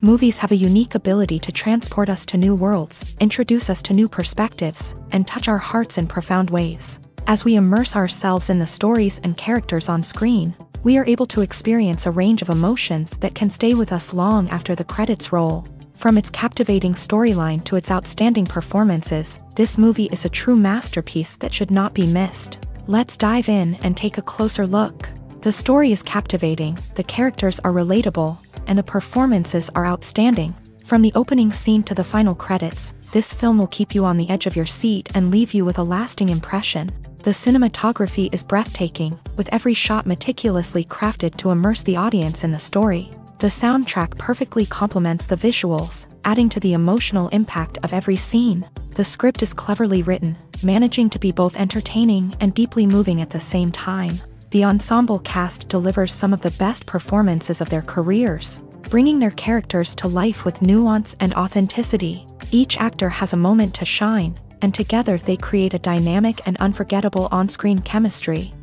Movies have a unique ability to transport us to new worlds, introduce us to new perspectives, and touch our hearts in profound ways. As we immerse ourselves in the stories and characters on screen, we are able to experience a range of emotions that can stay with us long after the credits roll. From its captivating storyline to its outstanding performances, this movie is a true masterpiece that should not be missed. Let's dive in and take a closer look. The story is captivating, the characters are relatable, and the performances are outstanding. From the opening scene to the final credits, this film will keep you on the edge of your seat and leave you with a lasting impression. The cinematography is breathtaking, with every shot meticulously crafted to immerse the audience in the story. The soundtrack perfectly complements the visuals, adding to the emotional impact of every scene. The script is cleverly written, managing to be both entertaining and deeply moving at the same time. The ensemble cast delivers some of the best performances of their careers, bringing their characters to life with nuance and authenticity. Each actor has a moment to shine, and together they create a dynamic and unforgettable on-screen chemistry.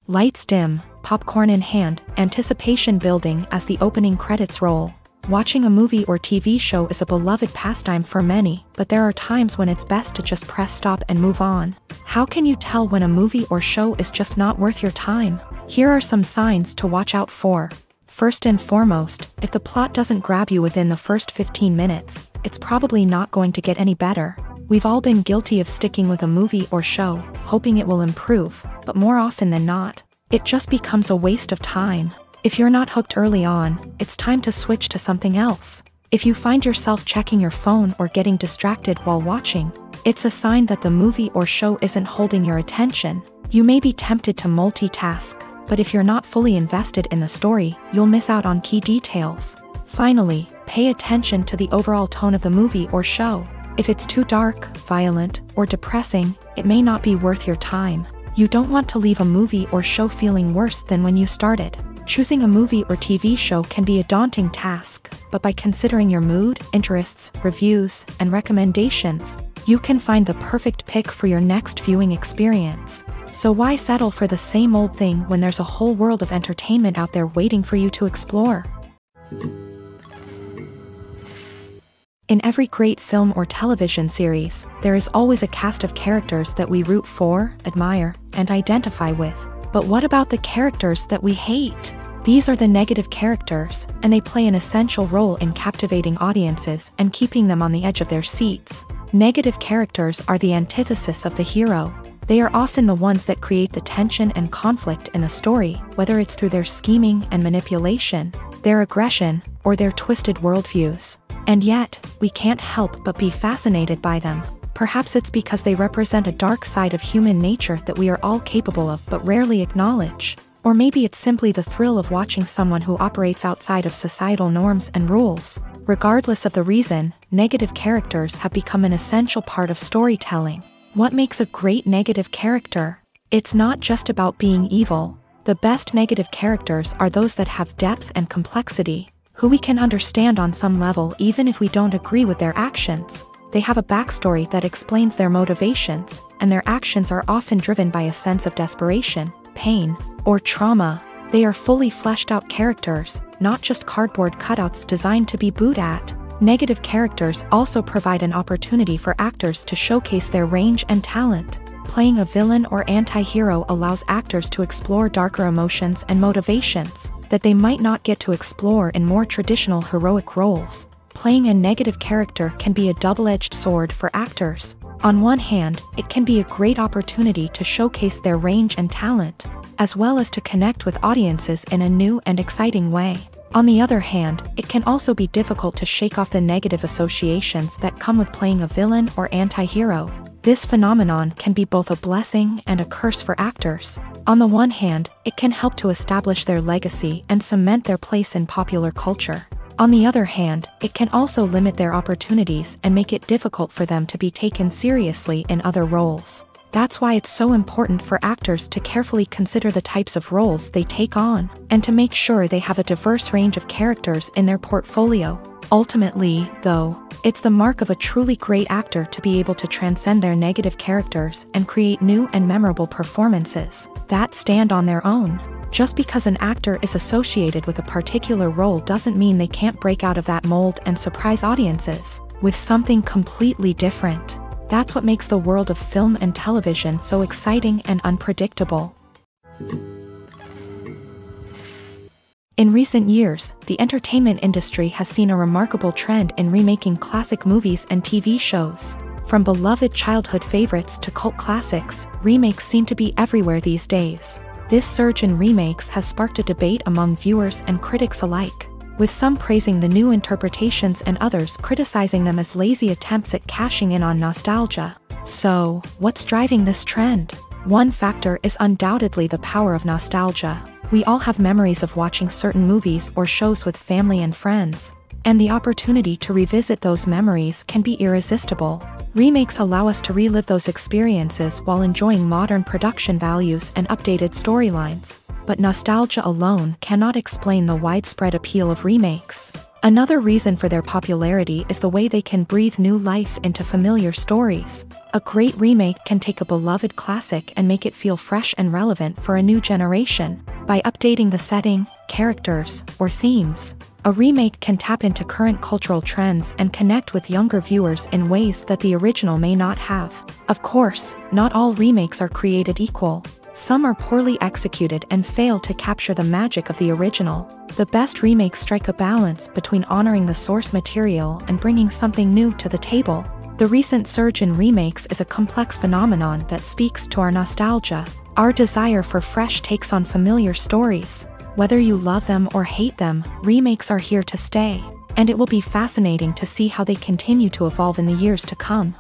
Lights dim, popcorn in hand, anticipation building as the opening credits roll. Watching a movie or TV show is a beloved pastime for many, but there are times when it's best to just press stop and move on. How can you tell when a movie or show is just not worth your time? Here are some signs to watch out for. First and foremost, if the plot doesn't grab you within the first 15 minutes, it's probably not going to get any better. We've all been guilty of sticking with a movie or show, hoping it will improve, but more often than not, it just becomes a waste of time. If you're not hooked early on, it's time to switch to something else. If you find yourself checking your phone or getting distracted while watching, it's a sign that the movie or show isn't holding your attention. You may be tempted to multitask, but if you're not fully invested in the story, you'll miss out on key details. Finally, pay attention to the overall tone of the movie or show. If it's too dark, violent, or depressing, it may not be worth your time. You don't want to leave a movie or show feeling worse than when you started. Choosing a movie or TV show can be a daunting task, but by considering your mood, interests, reviews, and recommendations, you can find the perfect pick for your next viewing experience. So why settle for the same old thing when there's a whole world of entertainment out there waiting for you to explore? In every great film or television series, there is always a cast of characters that we root for, admire, and identify with. But what about the characters that we hate? These are the negative characters, and they play an essential role in captivating audiences and keeping them on the edge of their seats. Negative characters are the antithesis of the hero. They are often the ones that create the tension and conflict in the story, whether it's through their scheming and manipulation, their aggression, or their twisted worldviews. And yet, we can't help but be fascinated by them. Perhaps it's because they represent a dark side of human nature that we are all capable of but rarely acknowledge. Or maybe it's simply the thrill of watching someone who operates outside of societal norms and rules. Regardless of the reason, negative characters have become an essential part of storytelling. What makes a great negative character? It's not just about being evil. The best negative characters are those that have depth and complexity, who we can understand on some level even if we don't agree with their actions. They have a backstory that explains their motivations, and their actions are often driven by a sense of desperation, pain, or trauma. They are fully fleshed out characters, not just cardboard cutouts designed to be booed at. Negative characters also provide an opportunity for actors to showcase their range and talent. Playing a villain or anti-hero allows actors to explore darker emotions and motivations that they might not get to explore in more traditional heroic roles. Playing a negative character can be a double-edged sword for actors. On one hand, it can be a great opportunity to showcase their range and talent, as well as to connect with audiences in a new and exciting way. On the other hand, it can also be difficult to shake off the negative associations that come with playing a villain or anti-hero. This phenomenon can be both a blessing and a curse for actors. On the one hand, it can help to establish their legacy and cement their place in popular culture. On the other hand, it can also limit their opportunities and make it difficult for them to be taken seriously in other roles. That's why it's so important for actors to carefully consider the types of roles they take on, and to make sure they have a diverse range of characters in their portfolio. Ultimately, though, it's the mark of a truly great actor to be able to transcend their negative characters and create new and memorable performances that stand on their own. Just because an actor is associated with a particular role doesn't mean they can't break out of that mold and surprise audiences with something completely different. That's what makes the world of film and television so exciting and unpredictable. In recent years, the entertainment industry has seen a remarkable trend in remaking classic movies and TV shows. From beloved childhood favorites to cult classics, remakes seem to be everywhere these days. This surge in remakes has sparked a debate among viewers and critics alike, with some praising the new interpretations and others criticizing them as lazy attempts at cashing in on nostalgia. So, what's driving this trend? One factor is undoubtedly the power of nostalgia. We all have memories of watching certain movies or shows with family and friends, and the opportunity to revisit those memories can be irresistible. Remakes allow us to relive those experiences while enjoying modern production values and updated storylines. But nostalgia alone cannot explain the widespread appeal of remakes. Another reason for their popularity is the way they can breathe new life into familiar stories. A great remake can take a beloved classic and make it feel fresh and relevant for a new generation. By updating the setting, characters, or themes, a remake can tap into current cultural trends and connect with younger viewers in ways that the original may not have. Of course, not all remakes are created equal. Some are poorly executed and fail to capture the magic of the original. The best remakes strike a balance between honoring the source material and bringing something new to the table. The recent surge in remakes is a complex phenomenon that speaks to our nostalgia, our desire for fresh takes on familiar stories. Whether you love them or hate them, remakes are here to stay, and it will be fascinating to see how they continue to evolve in the years to come.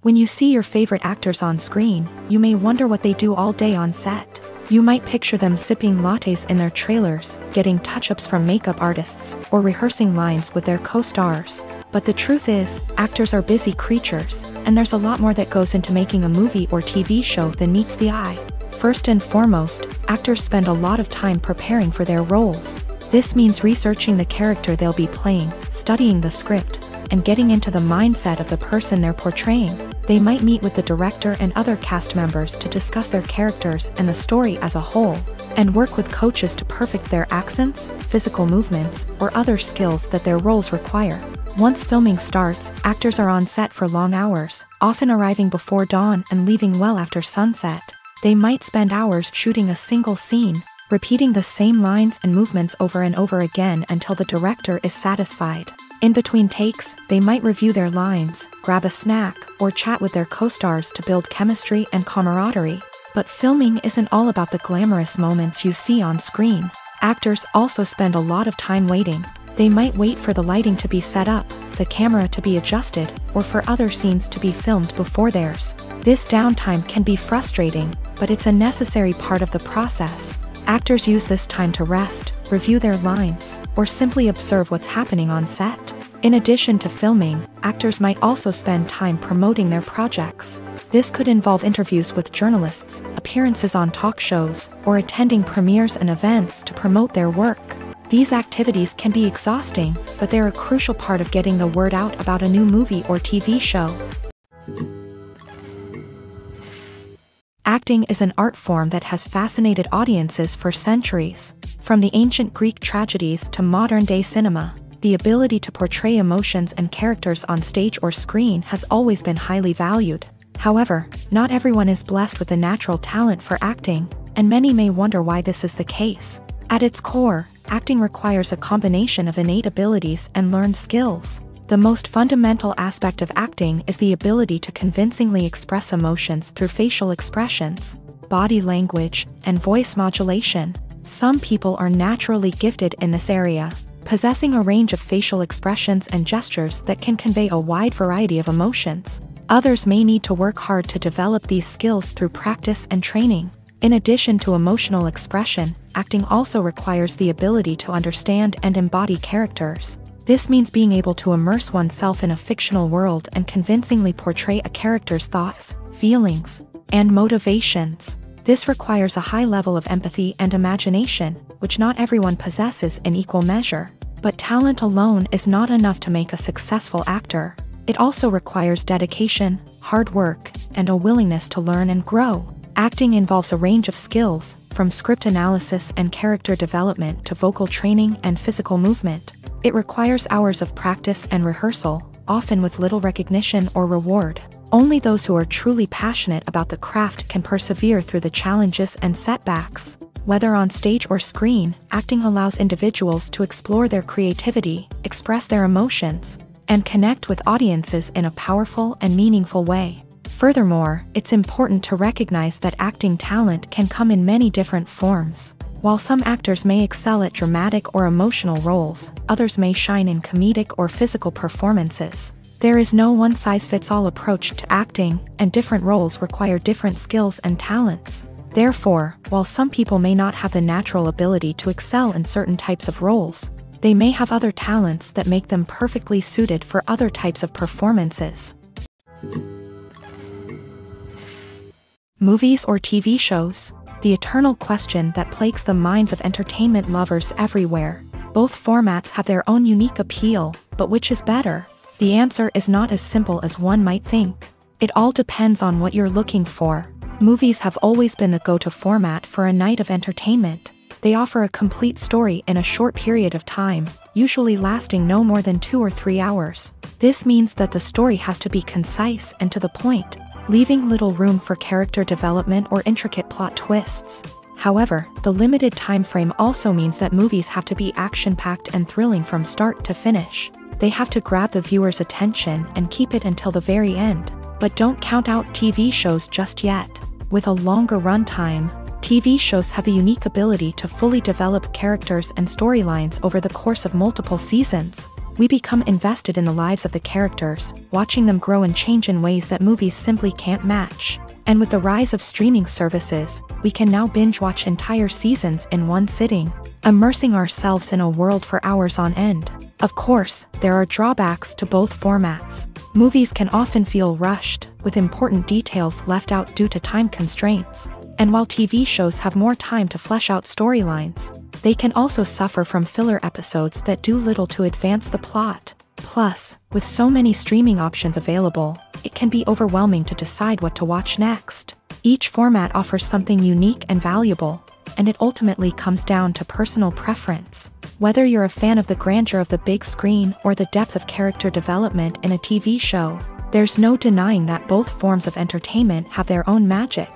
When you see your favorite actors on screen, you may wonder what they do all day on set. You might picture them sipping lattes in their trailers, getting touch-ups from makeup artists, or rehearsing lines with their co-stars. But the truth is, actors are busy creatures, and there's a lot more that goes into making a movie or TV show than meets the eye. First and foremost, actors spend a lot of time preparing for their roles. This means researching the character they'll be playing, studying the script, and getting into the mindset of the person they're portraying. They might meet with the director and other cast members to discuss their characters and the story as a whole, and work with coaches to perfect their accents, physical movements, or other skills that their roles require. Once filming starts, actors are on set for long hours, often arriving before dawn and leaving well after sunset. They might spend hours shooting a single scene, repeating the same lines and movements over and over again until the director is satisfied. In between takes, they might review their lines, grab a snack, or chat with their co-stars to build chemistry and camaraderie. But filming isn't all about the glamorous moments you see on screen. Actors also spend a lot of time waiting. They might wait for the lighting to be set up, the camera to be adjusted, or for other scenes to be filmed before theirs. This downtime can be frustrating, but it's a necessary part of the process. Actors use this time to rest, review their lines, or simply observe what's happening on set. In addition to filming, actors might also spend time promoting their projects. This could involve interviews with journalists, appearances on talk shows, or attending premieres and events to promote their work. These activities can be exhausting, but they're a crucial part of getting the word out about a new movie or TV show. Acting is an art form that has fascinated audiences for centuries. From the ancient Greek tragedies to modern-day cinema, the ability to portray emotions and characters on stage or screen has always been highly valued. However, not everyone is blessed with a natural talent for acting, and many may wonder why this is the case. At its core, acting requires a combination of innate abilities and learned skills. The most fundamental aspect of acting is the ability to convincingly express emotions through facial expressions, body language, and voice modulation. Some people are naturally gifted in this area, possessing a range of facial expressions and gestures that can convey a wide variety of emotions. Others may need to work hard to develop these skills through practice and training. In addition to emotional expression, acting also requires the ability to understand and embody characters. This means being able to immerse oneself in a fictional world and convincingly portray a character's thoughts, feelings, and motivations. This requires a high level of empathy and imagination, which not everyone possesses in equal measure. But talent alone is not enough to make a successful actor. It also requires dedication, hard work, and a willingness to learn and grow. Acting involves a range of skills, from script analysis and character development to vocal training and physical movement. It requires hours of practice and rehearsal, often with little recognition or reward. Only those who are truly passionate about the craft can persevere through the challenges and setbacks. Whether on stage or screen, acting allows individuals to explore their creativity, express their emotions, and connect with audiences in a powerful and meaningful way. Furthermore, it's important to recognize that acting talent can come in many different forms. While some actors may excel at dramatic or emotional roles, others may shine in comedic or physical performances. There is no one-size-fits-all approach to acting, and different roles require different skills and talents. Therefore, while some people may not have the natural ability to excel in certain types of roles, they may have other talents that make them perfectly suited for other types of performances. Movies or TV shows? The eternal question that plagues the minds of entertainment lovers everywhere. Both formats have their own unique appeal, but which is better? The answer is not as simple as one might think. It all depends on what you're looking for. Movies have always been the go-to format for a night of entertainment. They offer a complete story in a short period of time, usually lasting no more than 2 or 3 hours. This means that the story has to be concise and to the point, leaving little room for character development or intricate plot twists. However, the limited time frame also means that movies have to be action-packed and thrilling from start to finish. They have to grab the viewer's attention and keep it until the very end. But don't count out TV shows just yet. With a longer runtime, TV shows have the unique ability to fully develop characters and storylines over the course of multiple seasons. We become invested in the lives of the characters, watching them grow and change in ways that movies simply can't match. And with the rise of streaming services, we can now binge-watch entire seasons in one sitting, immersing ourselves in a world for hours on end. Of course, there are drawbacks to both formats. Movies can often feel rushed, with important details left out due to time constraints. And while TV shows have more time to flesh out storylines, they can also suffer from filler episodes that do little to advance the plot. Plus, with so many streaming options available, it can be overwhelming to decide what to watch next. Each format offers something unique and valuable, and it ultimately comes down to personal preference. Whether you're a fan of the grandeur of the big screen or the depth of character development in a TV show, there's no denying that both forms of entertainment have their own magic.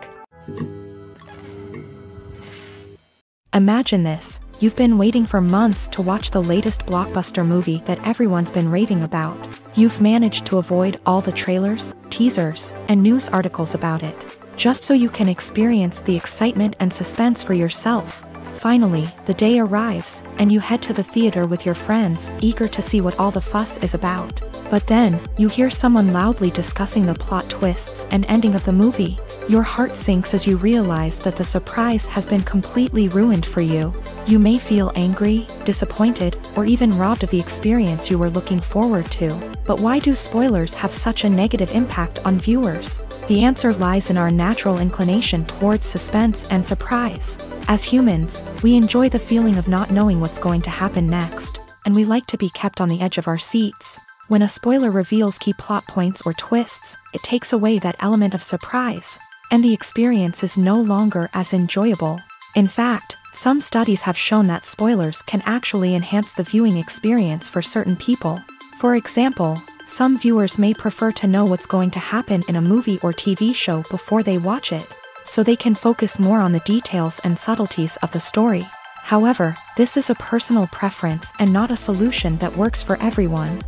Imagine this: you've been waiting for months to watch the latest blockbuster movie that everyone's been raving about. You've managed to avoid all the trailers, teasers, and news articles about it, just so you can experience the excitement and suspense for yourself. Finally, the day arrives, and you head to the theater with your friends, eager to see what all the fuss is about. But then, you hear someone loudly discussing the plot twists and ending of the movie. Your heart sinks as you realize that the surprise has been completely ruined for you. You may feel angry, disappointed, or even robbed of the experience you were looking forward to. But why do spoilers have such a negative impact on viewers? The answer lies in our natural inclination towards suspense and surprise. As humans, we enjoy the feeling of not knowing what's going to happen next, and we like to be kept on the edge of our seats. When a spoiler reveals key plot points or twists, it takes away that element of surprise, and the experience is no longer as enjoyable. In fact, some studies have shown that spoilers can actually enhance the viewing experience for certain people. For example, some viewers may prefer to know what's going to happen in a movie or TV show before they watch it, so they can focus more on the details and subtleties of the story. However, this is a personal preference and not a solution that works for everyone.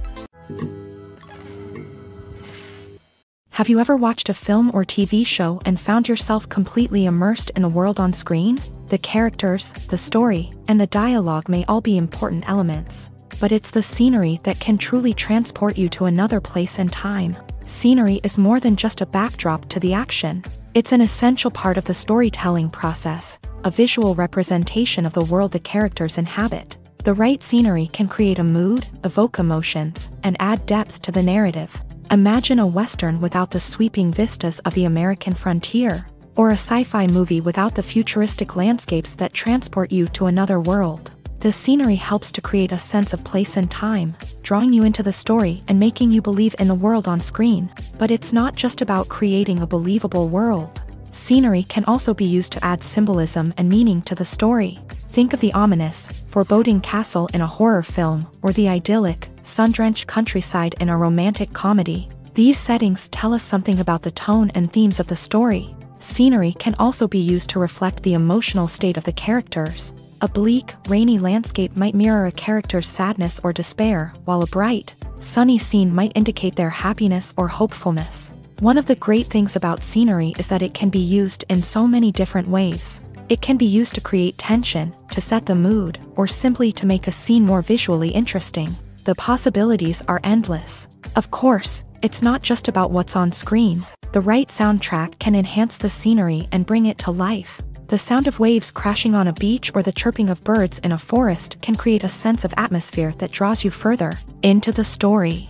Have you ever watched a film or TV show and found yourself completely immersed in the world on screen? The characters, the story, and the dialogue may all be important elements, but it's the scenery that can truly transport you to another place and time. Scenery is more than just a backdrop to the action. It's an essential part of the storytelling process, a visual representation of the world the characters inhabit. The right scenery can create a mood, evoke emotions, and add depth to the narrative. Imagine a Western without the sweeping vistas of the American frontier, or a sci-fi movie without the futuristic landscapes that transport you to another world. The scenery helps to create a sense of place and time, drawing you into the story and making you believe in the world on screen. But it's not just about creating a believable world. Scenery can also be used to add symbolism and meaning to the story. Think of the ominous, foreboding castle in a horror film, or the idyllic, sun-drenched countryside in a romantic comedy. These settings tell us something about the tone and themes of the story. Scenery can also be used to reflect the emotional state of the characters. A bleak, rainy landscape might mirror a character's sadness or despair, while a bright, sunny scene might indicate their happiness or hopefulness. One of the great things about scenery is that it can be used in so many different ways. It can be used to create tension, to set the mood, or simply to make a scene more visually interesting. The possibilities are endless. Of course, it's not just about what's on screen. The right soundtrack can enhance the scenery and bring it to life. The sound of waves crashing on a beach or the chirping of birds in a forest can create a sense of atmosphere that draws you further into the story.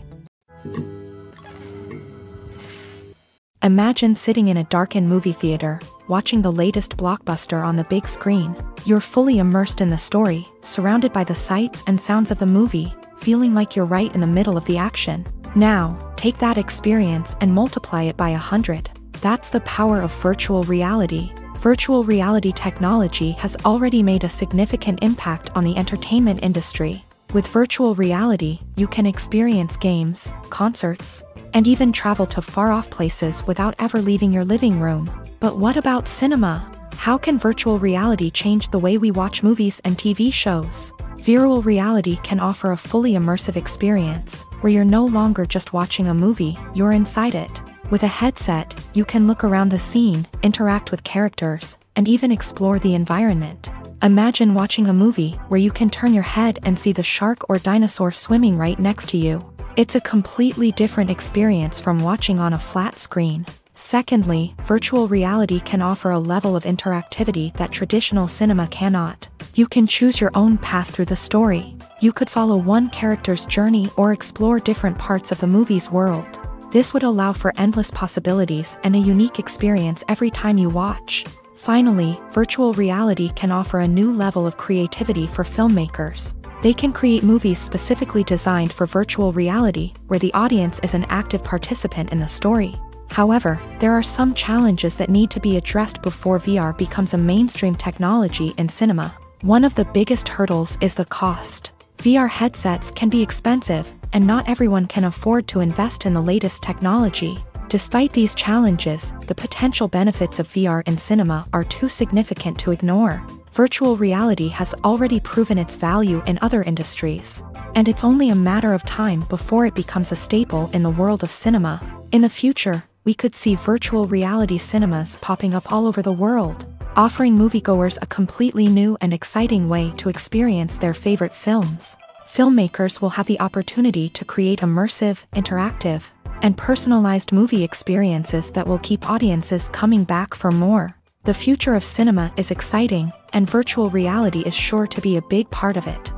Imagine sitting in a darkened movie theater, watching the latest blockbuster on the big screen. You're fully immersed in the story, surrounded by the sights and sounds of the movie, feeling like you're right in the middle of the action. Now, take that experience and multiply it by 100. That's the power of virtual reality. Virtual reality technology has already made a significant impact on the entertainment industry. With virtual reality, you can experience games, concerts, and even travel to far-off places without ever leaving your living room. But what about cinema? How can virtual reality change the way we watch movies and TV shows? Virtual reality can offer a fully immersive experience, where you're no longer just watching a movie, you're inside it. With a headset, you can look around the scene, interact with characters, and even explore the environment. Imagine watching a movie where you can turn your head and see the shark or dinosaur swimming right next to you. It's a completely different experience from watching on a flat screen. Secondly, virtual reality can offer a level of interactivity that traditional cinema cannot. You can choose your own path through the story. You could follow one character's journey or explore different parts of the movie's world. This would allow for endless possibilities and a unique experience every time you watch. Finally, virtual reality can offer a new level of creativity for filmmakers. They can create movies specifically designed for virtual reality, where the audience is an active participant in the story. However, there are some challenges that need to be addressed before VR becomes a mainstream technology in cinema. One of the biggest hurdles is the cost. VR headsets can be expensive, and not everyone can afford to invest in the latest technology. Despite these challenges, the potential benefits of VR in cinema are too significant to ignore. Virtual reality has already proven its value in other industries, and it's only a matter of time before it becomes a staple in the world of cinema. In the future, we could see virtual reality cinemas popping up all over the world, offering moviegoers a completely new and exciting way to experience their favorite films. Filmmakers will have the opportunity to create immersive, interactive, and personalized movie experiences that will keep audiences coming back for more. The future of cinema is exciting, and virtual reality is sure to be a big part of it.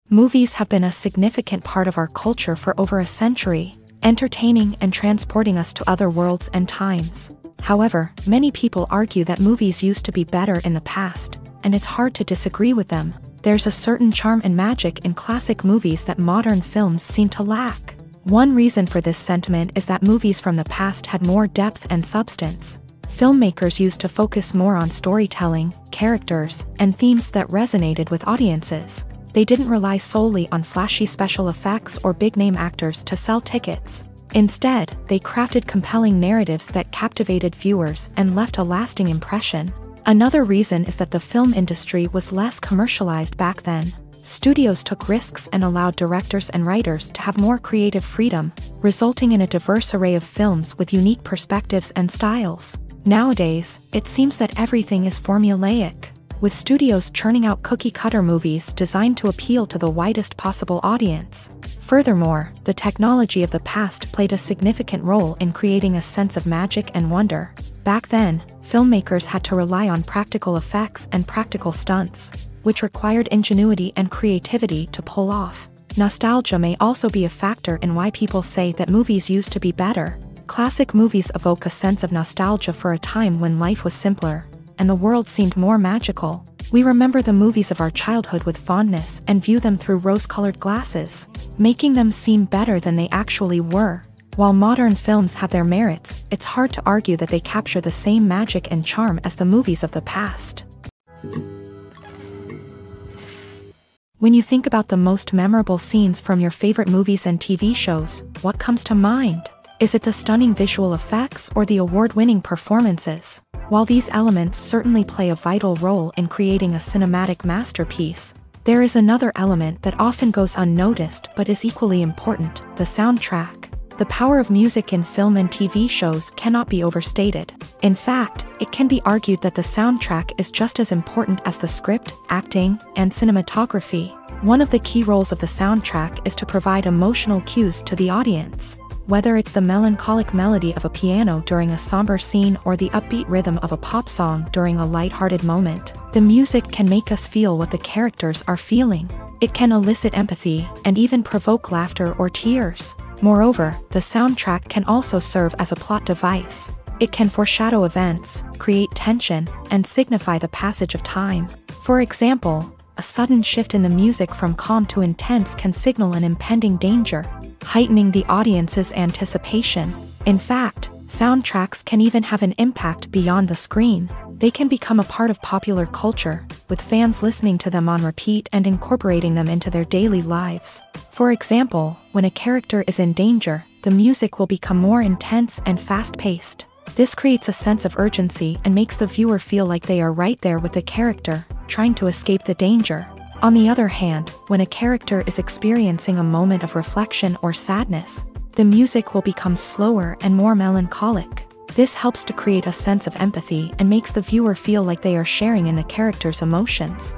Movies have been a significant part of our culture for over a century, entertaining and transporting us to other worlds and times. However, many people argue that movies used to be better in the past, and it's hard to disagree with them. There's a certain charm and magic in classic movies that modern films seem to lack. One reason for this sentiment is that movies from the past had more depth and substance. Filmmakers used to focus more on storytelling, characters, and themes that resonated with audiences. They didn't rely solely on flashy special effects or big-name actors to sell tickets. Instead, they crafted compelling narratives that captivated viewers and left a lasting impression. Another reason is that the film industry was less commercialized back then. Studios took risks and allowed directors and writers to have more creative freedom, resulting in a diverse array of films with unique perspectives and styles. Nowadays, it seems that everything is formulaic, with studios churning out cookie-cutter movies designed to appeal to the widest possible audience. Furthermore, the technology of the past played a significant role in creating a sense of magic and wonder. Back then, filmmakers had to rely on practical effects and practical stunts, which required ingenuity and creativity to pull off. Nostalgia may also be a factor in why people say that movies used to be better. Classic movies evoke a sense of nostalgia for a time when life was simpler, and the world seemed more magical. We remember the movies of our childhood with fondness and view them through rose-colored glasses, making them seem better than they actually were. While modern films have their merits, it's hard to argue that they capture the same magic and charm as the movies of the past. When you think about the most memorable scenes from your favorite movies and TV shows, what comes to mind? Is it the stunning visual effects or the award-winning performances? While these elements certainly play a vital role in creating a cinematic masterpiece, there is another element that often goes unnoticed but is equally important: the soundtrack. The power of music in film and TV shows cannot be overstated. In fact, it can be argued that the soundtrack is just as important as the script, acting, and cinematography. One of the key roles of the soundtrack is to provide emotional cues to the audience. Whether it's the melancholic melody of a piano during a somber scene or the upbeat rhythm of a pop song during a lighthearted moment, the music can make us feel what the characters are feeling. It can elicit empathy and even provoke laughter or tears. Moreover, the soundtrack can also serve as a plot device. It can foreshadow events, create tension, and signify the passage of time. For example, a sudden shift in the music from calm to intense can signal an impending danger, heightening the audience's anticipation. In fact, soundtracks can even have an impact beyond the screen. They can become a part of popular culture, with fans listening to them on repeat and incorporating them into their daily lives. For example, when a character is in danger, the music will become more intense and fast-paced. This creates a sense of urgency and makes the viewer feel like they are right there with the character, trying to escape the danger. On the other hand, when a character is experiencing a moment of reflection or sadness, the music will become slower and more melancholic. This helps to create a sense of empathy and makes the viewer feel like they are sharing in the character's emotions.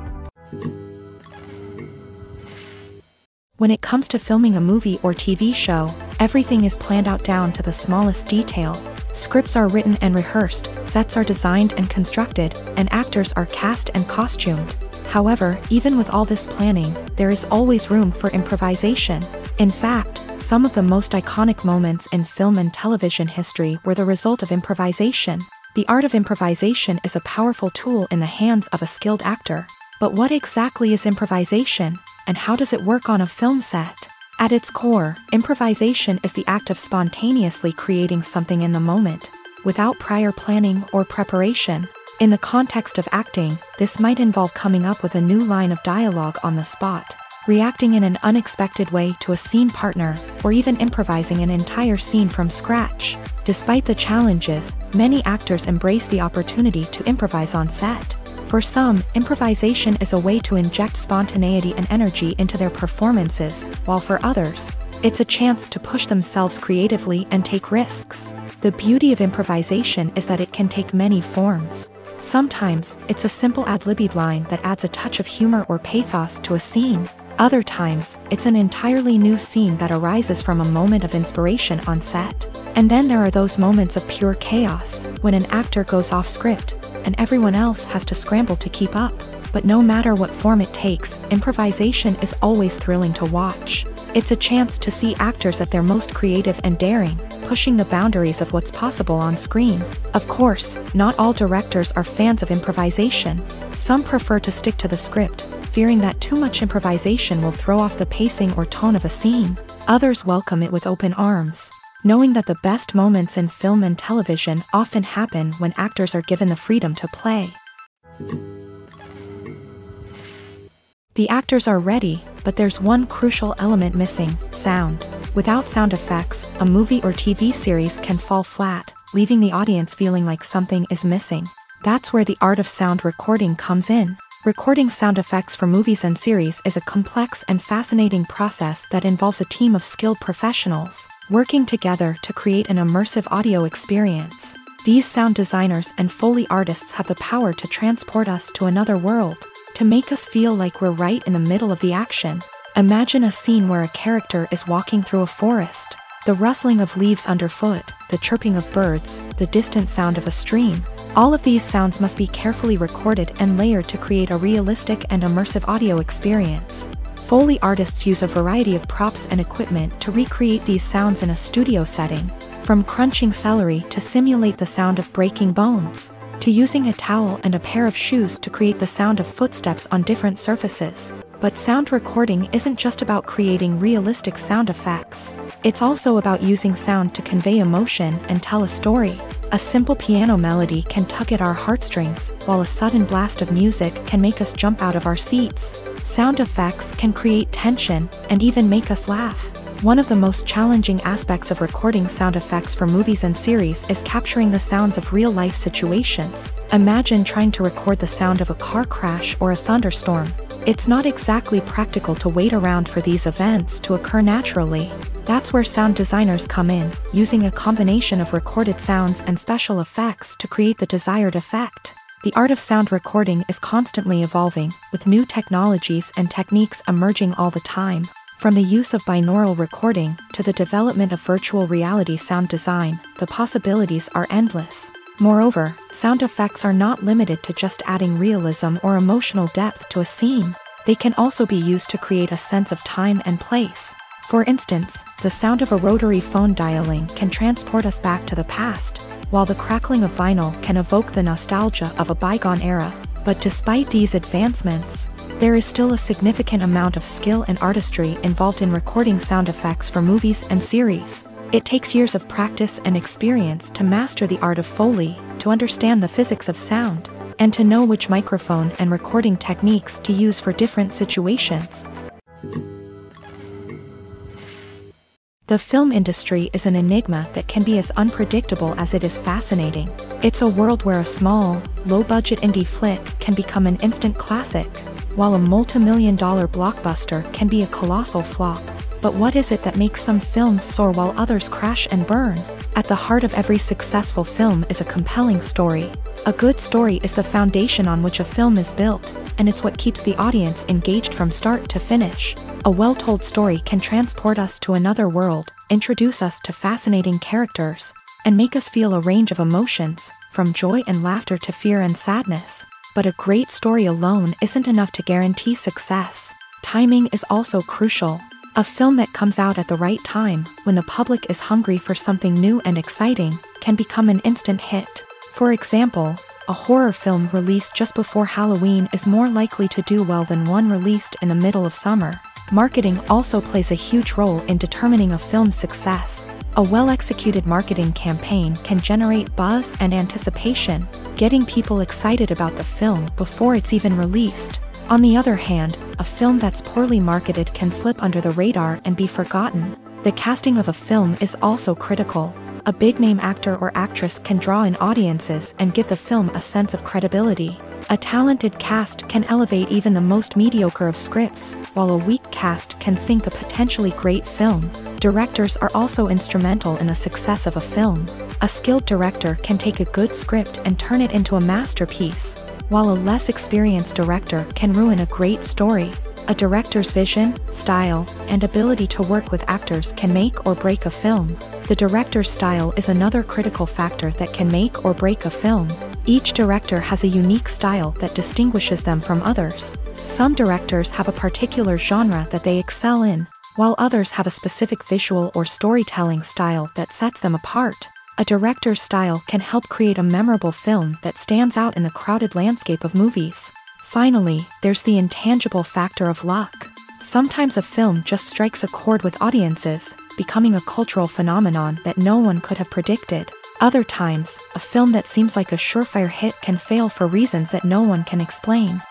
When it comes to filming a movie or TV show, everything is planned out down to the smallest detail. Scripts are written and rehearsed, sets are designed and constructed, and actors are cast and costumed. However, even with all this planning, there is always room for improvisation. In fact, some of the most iconic moments in film and television history were the result of improvisation. The art of improvisation is a powerful tool in the hands of a skilled actor. But what exactly is improvisation, and how does it work on a film set? At its core, improvisation is the act of spontaneously creating something in the moment, without prior planning or preparation. In the context of acting, this might involve coming up with a new line of dialogue on the spot, reacting in an unexpected way to a scene partner, or even improvising an entire scene from scratch. Despite the challenges, many actors embrace the opportunity to improvise on set. For some, improvisation is a way to inject spontaneity and energy into their performances, while for others, it's a chance to push themselves creatively and take risks. The beauty of improvisation is that it can take many forms. Sometimes, it's a simple ad-libbed line that adds a touch of humor or pathos to a scene. Other times, it's an entirely new scene that arises from a moment of inspiration on set. And then there are those moments of pure chaos, when an actor goes off script, and everyone else has to scramble to keep up. But no matter what form it takes, improvisation is always thrilling to watch. It's a chance to see actors at their most creative and daring, pushing the boundaries of what's possible on screen. Of course, not all directors are fans of improvisation. Some prefer to stick to the script, fearing that too much improvisation will throw off the pacing or tone of a scene. Others welcome it with open arms, knowing that the best moments in film and television often happen when actors are given the freedom to play. The actors are ready, but there's one crucial element missing: sound. Without sound effects, a movie or TV series can fall flat, leaving the audience feeling like something is missing. That's where the art of sound recording comes in. Recording sound effects for movies and series is a complex and fascinating process that involves a team of skilled professionals working together to create an immersive audio experience. These sound designers and Foley artists have the power to transport us to another world, to make us feel like we're right in the middle of the action. Imagine a scene where a character is walking through a forest. The rustling of leaves underfoot, the chirping of birds, the distant sound of a stream. All of these sounds must be carefully recorded and layered to create a realistic and immersive audio experience. Foley artists use a variety of props and equipment to recreate these sounds in a studio setting, from crunching celery to simulate the sound of breaking bones, to using a towel and a pair of shoes to create the sound of footsteps on different surfaces. But sound recording isn't just about creating realistic sound effects. It's also about using sound to convey emotion and tell a story. A simple piano melody can tug at our heartstrings, while a sudden blast of music can make us jump out of our seats. Sound effects can create tension and even make us laugh. One of the most challenging aspects of recording sound effects for movies and series is capturing the sounds of real-life situations. Imagine trying to record the sound of a car crash or a thunderstorm. It's not exactly practical to wait around for these events to occur naturally. That's where sound designers come in, using a combination of recorded sounds and special effects to create the desired effect. The art of sound recording is constantly evolving, with new technologies and techniques emerging all the time. From the use of binaural recording to the development of virtual reality sound design, the possibilities are endless. Moreover, sound effects are not limited to just adding realism or emotional depth to a scene. They can also be used to create a sense of time and place. For instance, the sound of a rotary phone dialing can transport us back to the past, while the crackling of vinyl can evoke the nostalgia of a bygone era. But despite these advancements, there is still a significant amount of skill and artistry involved in recording sound effects for movies and series. It takes years of practice and experience to master the art of Foley, to understand the physics of sound, and to know which microphone and recording techniques to use for different situations. The film industry is an enigma that can be as unpredictable as it is fascinating. It's a world where a small, low-budget indie flick can become an instant classic, while a multi-million-dollar blockbuster can be a colossal flop. But what is it that makes some films soar while others crash and burn? At the heart of every successful film is a compelling story. A good story is the foundation on which a film is built, and it's what keeps the audience engaged from start to finish. A well-told story can transport us to another world, introduce us to fascinating characters, and make us feel a range of emotions, from joy and laughter to fear and sadness. But a great story alone isn't enough to guarantee success. Timing is also crucial. A film that comes out at the right time, when the public is hungry for something new and exciting, can become an instant hit. For example, a horror film released just before Halloween is more likely to do well than one released in the middle of summer. Marketing also plays a huge role in determining a film's success. A well-executed marketing campaign can generate buzz and anticipation, getting people excited about the film before it's even released. On the other hand, a film that's poorly marketed can slip under the radar and be forgotten. The casting of a film is also critical. A big-name actor or actress can draw in audiences and give the film a sense of credibility. A talented cast can elevate even the most mediocre of scripts, while a weak cast can sink a potentially great film. Directors are also instrumental in the success of a film. A skilled director can take a good script and turn it into a masterpiece, while a less experienced director can ruin a great story. A director's vision, style, and ability to work with actors can make or break a film. The director's style is another critical factor that can make or break a film. Each director has a unique style that distinguishes them from others. Some directors have a particular genre that they excel in, while others have a specific visual or storytelling style that sets them apart. A director's style can help create a memorable film that stands out in the crowded landscape of movies. Finally, there's the intangible factor of luck. Sometimes a film just strikes a chord with audiences, becoming a cultural phenomenon that no one could have predicted. Other times, a film that seems like a surefire hit can fail for reasons that no one can explain.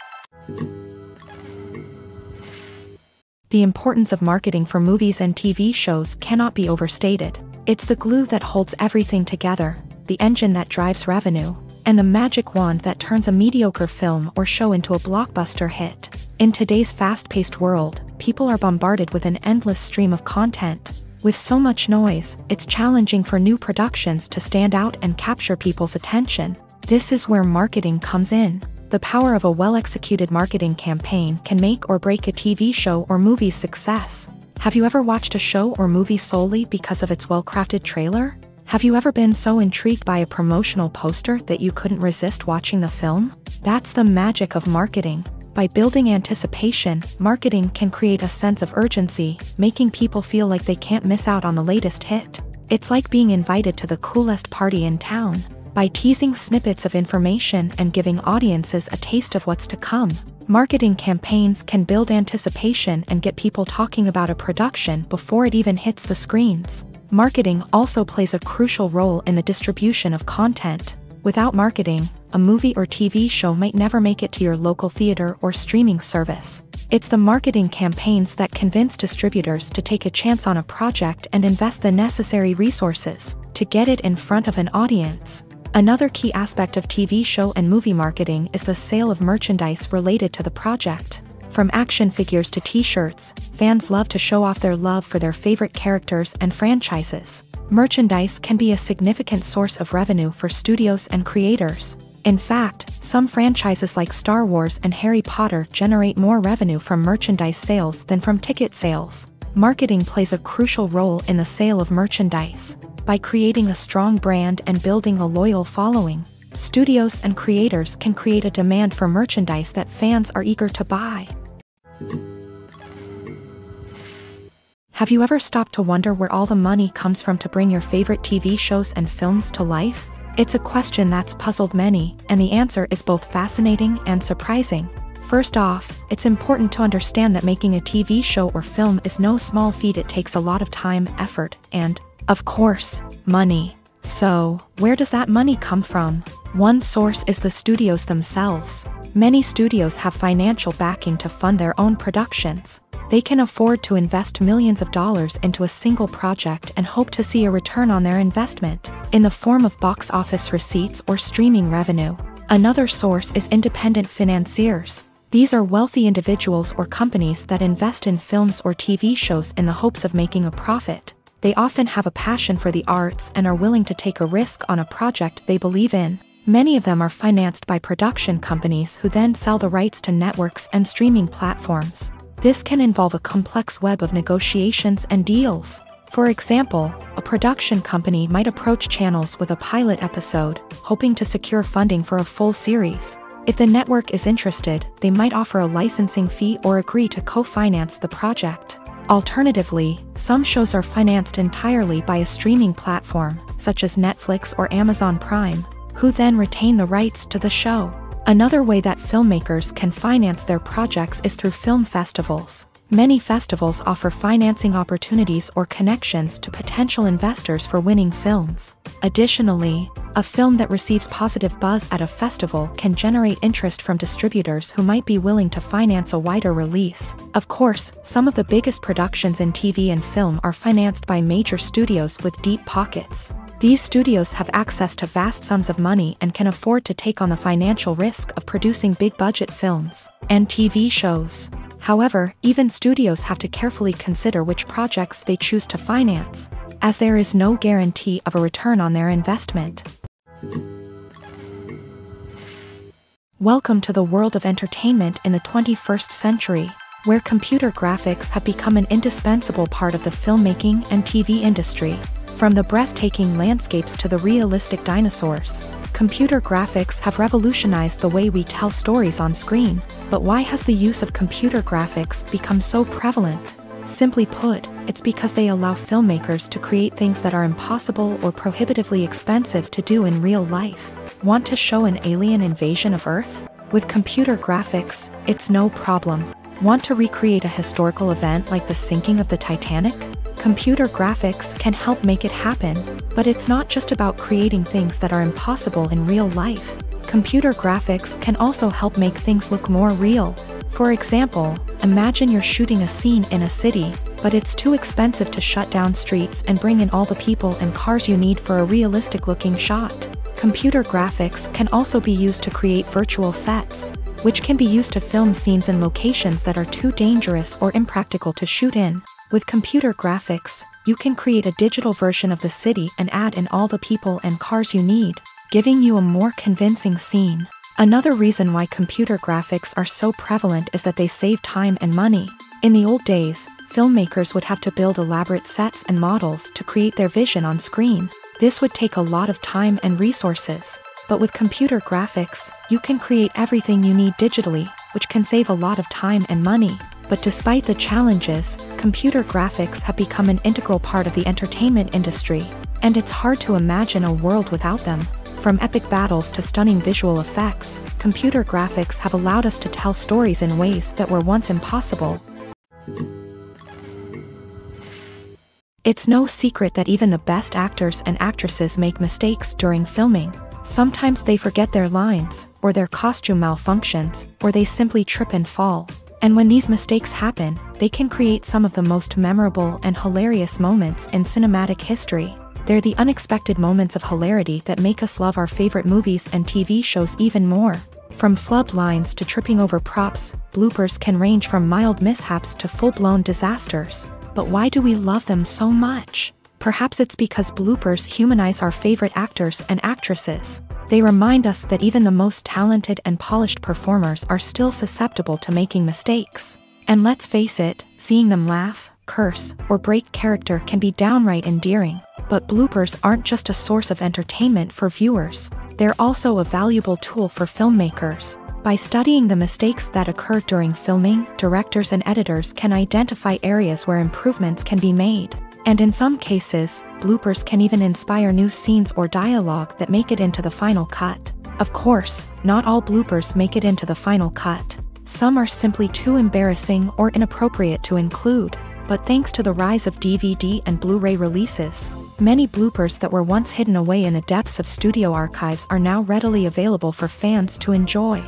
The importance of marketing for movies and TV shows cannot be overstated. It's the glue that holds everything together, the engine that drives revenue, and the magic wand that turns a mediocre film or show into a blockbuster hit. In today's fast-paced world, people are bombarded with an endless stream of content. With so much noise, it's challenging for new productions to stand out and capture people's attention. This is where marketing comes in. The power of a well-executed marketing campaign can make or break a TV show or movie's success. Have you ever watched a show or movie solely because of its well-crafted trailer? Have you ever been so intrigued by a promotional poster that you couldn't resist watching the film? That's the magic of marketing. By building anticipation, marketing can create a sense of urgency, making people feel like they can't miss out on the latest hit. It's like being invited to the coolest party in town. By teasing snippets of information and giving audiences a taste of what's to come, Marketing campaigns can build anticipation and get people talking about a production before it even hits the screens. Marketing also plays a crucial role in the distribution of content. Without marketing, a movie or TV show might never make it to your local theater or streaming service. It's the marketing campaigns that convince distributors to take a chance on a project and invest the necessary resources to get it in front of an audience. Another key aspect of TV show and movie marketing is the sale of merchandise related to the project. From action figures to t-shirts, fans love to show off their love for their favorite characters and franchises. Merchandise can be a significant source of revenue for studios and creators. In fact, some franchises like Star Wars and Harry Potter generate more revenue from merchandise sales than from ticket sales. Marketing plays a crucial role in the sale of merchandise. By creating a strong brand and building a loyal following, studios and creators can create a demand for merchandise that fans are eager to buy. Have you ever stopped to wonder where all the money comes from to bring your favorite TV shows and films to life? It's a question that's puzzled many, and the answer is both fascinating and surprising. First off, it's important to understand that making a TV show or film is no small feat. It takes a lot of time, effort, and, of course, money. So, where does that money come from? One source is the studios themselves. Many studios have financial backing to fund their own productions. They can afford to invest millions of dollars into a single project and hope to see a return on their investment, in the form of box office receipts or streaming revenue. Another source is independent financiers. These are wealthy individuals or companies that invest in films or TV shows in the hopes of making a profit. They often have a passion for the arts and are willing to take a risk on a project they believe in. Many of them are financed by production companies who then sell the rights to networks and streaming platforms. This can involve a complex web of negotiations and deals. For example, a production company might approach channels with a pilot episode, hoping to secure funding for a full series. If the network is interested, they might offer a licensing fee or agree to co-finance the project. Alternatively, some shows are financed entirely by a streaming platform, such as Netflix or Amazon Prime, who then retain the rights to the show. Another way that filmmakers can finance their projects is through film festivals. Many festivals offer financing opportunities or connections to potential investors for winning films. Additionally, a film that receives positive buzz at a festival can generate interest from distributors who might be willing to finance a wider release. Of course, some of the biggest productions in TV and film are financed by major studios with deep pockets. These studios have access to vast sums of money and can afford to take on the financial risk of producing big-budget films and TV shows. However, even studios have to carefully consider which projects they choose to finance, as there is no guarantee of a return on their investment. Welcome to the world of entertainment in the 21st century, where computer graphics have become an indispensable part of the filmmaking and TV industry. From the breathtaking landscapes to the realistic dinosaurs, computer graphics have revolutionized the way we tell stories on screen. But why has the use of computer graphics become so prevalent? Simply put, it's because they allow filmmakers to create things that are impossible or prohibitively expensive to do in real life. Want to show an alien invasion of Earth? With computer graphics, it's no problem. Want to recreate a historical event like the sinking of the Titanic? Computer graphics can help make it happen, but it's not just about creating things that are impossible in real life. Computer graphics can also help make things look more real. For example, imagine you're shooting a scene in a city, but it's too expensive to shut down streets and bring in all the people and cars you need for a realistic-looking shot. Computer graphics can also be used to create virtual sets, which can be used to film scenes in locations that are too dangerous or impractical to shoot in. With computer graphics, you can create a digital version of the city and add in all the people and cars you need, giving you a more convincing scene. Another reason why computer graphics are so prevalent is that they save time and money. In the old days, filmmakers would have to build elaborate sets and models to create their vision on screen. This would take a lot of time and resources. But with computer graphics, you can create everything you need digitally, which can save a lot of time and money. But despite the challenges, computer graphics have become an integral part of the entertainment industry, and it's hard to imagine a world without them. From epic battles to stunning visual effects, computer graphics have allowed us to tell stories in ways that were once impossible. It's no secret that even the best actors and actresses make mistakes during filming. Sometimes they forget their lines, or their costume malfunctions, or they simply trip and fall. And when these mistakes happen, they can create some of the most memorable and hilarious moments in cinematic history. They're the unexpected moments of hilarity that make us love our favorite movies and TV shows even more. From flubbed lines to tripping over props, bloopers can range from mild mishaps to full-blown disasters. But why do we love them so much? Perhaps it's because bloopers humanize our favorite actors and actresses. They remind us that even the most talented and polished performers are still susceptible to making mistakes. And let's face it, seeing them laugh, curse, or break character can be downright endearing. But bloopers aren't just a source of entertainment for viewers. They're also a valuable tool for filmmakers. By studying the mistakes that occur during filming, directors and editors can identify areas where improvements can be made. And in some cases, bloopers can even inspire new scenes or dialogue that make it into the final cut. Of course, not all bloopers make it into the final cut. Some are simply too embarrassing or inappropriate to include. But thanks to the rise of DVD and Blu-ray releases, many bloopers that were once hidden away in the depths of studio archives are now readily available for fans to enjoy.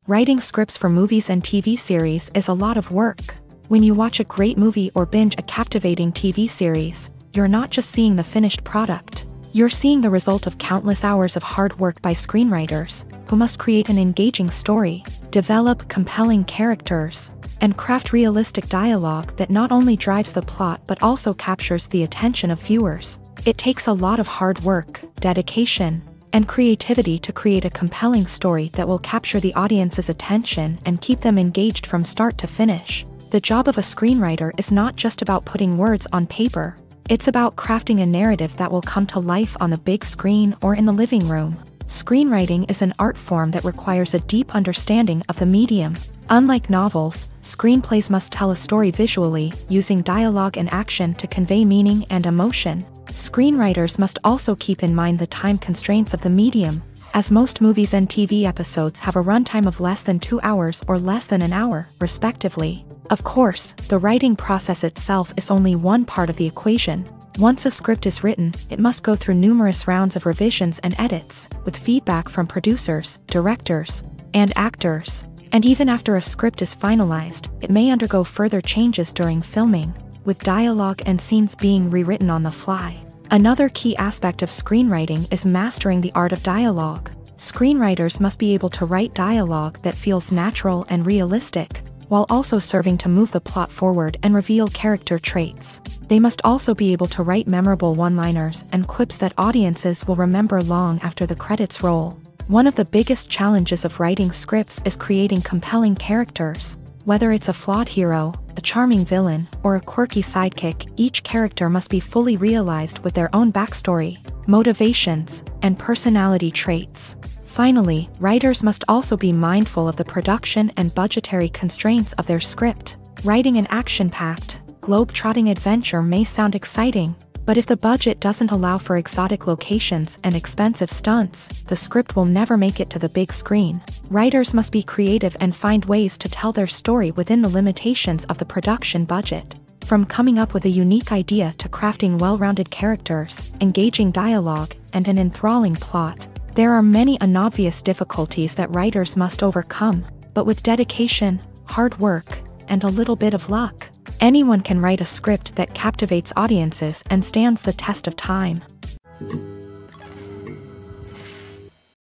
Writing scripts for movies and TV series is a lot of work. When you watch a great movie or binge a captivating TV series, you're not just seeing the finished product. You're seeing the result of countless hours of hard work by screenwriters, who must create an engaging story, develop compelling characters, and craft realistic dialogue that not only drives the plot but also captures the attention of viewers. It takes a lot of hard work, dedication, and creativity to create a compelling story that will capture the audience's attention and keep them engaged from start to finish. The job of a screenwriter is not just about putting words on paper. It's about crafting a narrative that will come to life on the big screen or in the living room. Screenwriting is an art form that requires a deep understanding of the medium. Unlike novels, screenplays must tell a story visually, using dialogue and action to convey meaning and emotion. Screenwriters must also keep in mind the time constraints of the medium, as most movies and TV episodes have a runtime of less than 2 hours or less than an hour, respectively. Of course, the writing process itself is only one part of the equation. Once a script is written, it must go through numerous rounds of revisions and edits, with feedback from producers, directors, and actors. And even after a script is finalized, it may undergo further changes during filming, with dialogue and scenes being rewritten on the fly. Another key aspect of screenwriting is mastering the art of dialogue. Screenwriters must be able to write dialogue that feels natural and realistic, while also serving to move the plot forward and reveal character traits. They must also be able to write memorable one-liners and quips that audiences will remember long after the credits roll. One of the biggest challenges of writing scripts is creating compelling characters. Whether it's a flawed hero, a charming villain, or a quirky sidekick, each character must be fully realized with their own backstory, motivations, and personality traits. Finally, writers must also be mindful of the production and budgetary constraints of their script. Writing an action-packed, globe-trotting adventure may sound exciting, but if the budget doesn't allow for exotic locations and expensive stunts, the script will never make it to the big screen. Writers must be creative and find ways to tell their story within the limitations of the production budget. From coming up with a unique idea to crafting well-rounded characters, engaging dialogue, and an enthralling plot, there are many unobvious difficulties that writers must overcome, but with dedication, hard work, and a little bit of luck, anyone can write a script that captivates audiences and stands the test of time.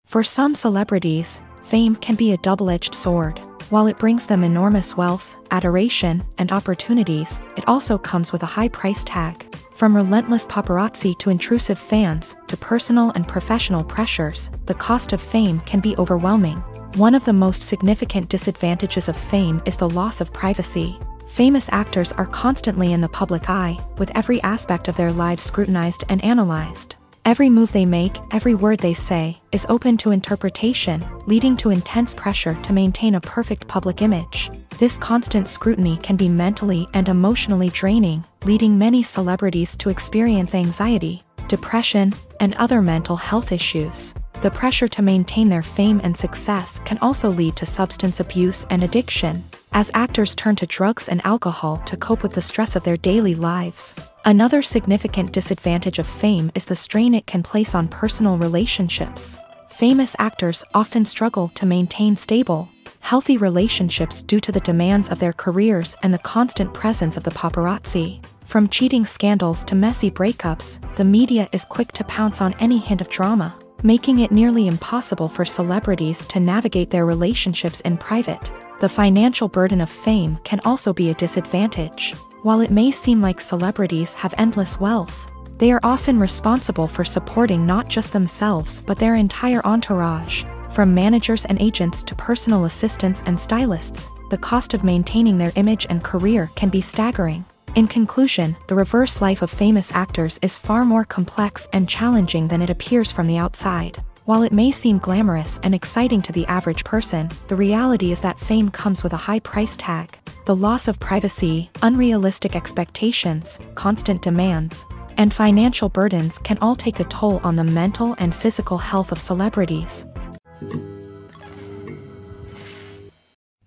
For some celebrities, fame can be a double-edged sword. While it brings them enormous wealth, adoration, and opportunities, it also comes with a high price tag. From relentless paparazzi to intrusive fans, to personal and professional pressures, the cost of fame can be overwhelming. One of the most significant disadvantages of fame is the loss of privacy. Famous actors are constantly in the public eye, with every aspect of their lives scrutinized and analyzed. Every move they make, every word they say, is open to interpretation, leading to intense pressure to maintain a perfect public image. This constant scrutiny can be mentally and emotionally draining, leading many celebrities to experience anxiety, depression, and other mental health issues. The pressure to maintain their fame and success can also lead to substance abuse and addiction, as actors turn to drugs and alcohol to cope with the stress of their daily lives. Another significant disadvantage of fame is the strain it can place on personal relationships. Famous actors often struggle to maintain stable, healthy relationships due to the demands of their careers and the constant presence of the paparazzi. From cheating scandals to messy breakups, the media is quick to pounce on any hint of drama, making it nearly impossible for celebrities to navigate their relationships in private. The financial burden of fame can also be a disadvantage. While it may seem like celebrities have endless wealth, they are often responsible for supporting not just themselves but their entire entourage. From managers and agents to personal assistants and stylists, the cost of maintaining their image and career can be staggering. In conclusion, the reverse life of famous actors is far more complex and challenging than it appears from the outside. While it may seem glamorous and exciting to the average person, the reality is that fame comes with a high price tag. The loss of privacy, unrealistic expectations, constant demands, and financial burdens can all take a toll on the mental and physical health of celebrities.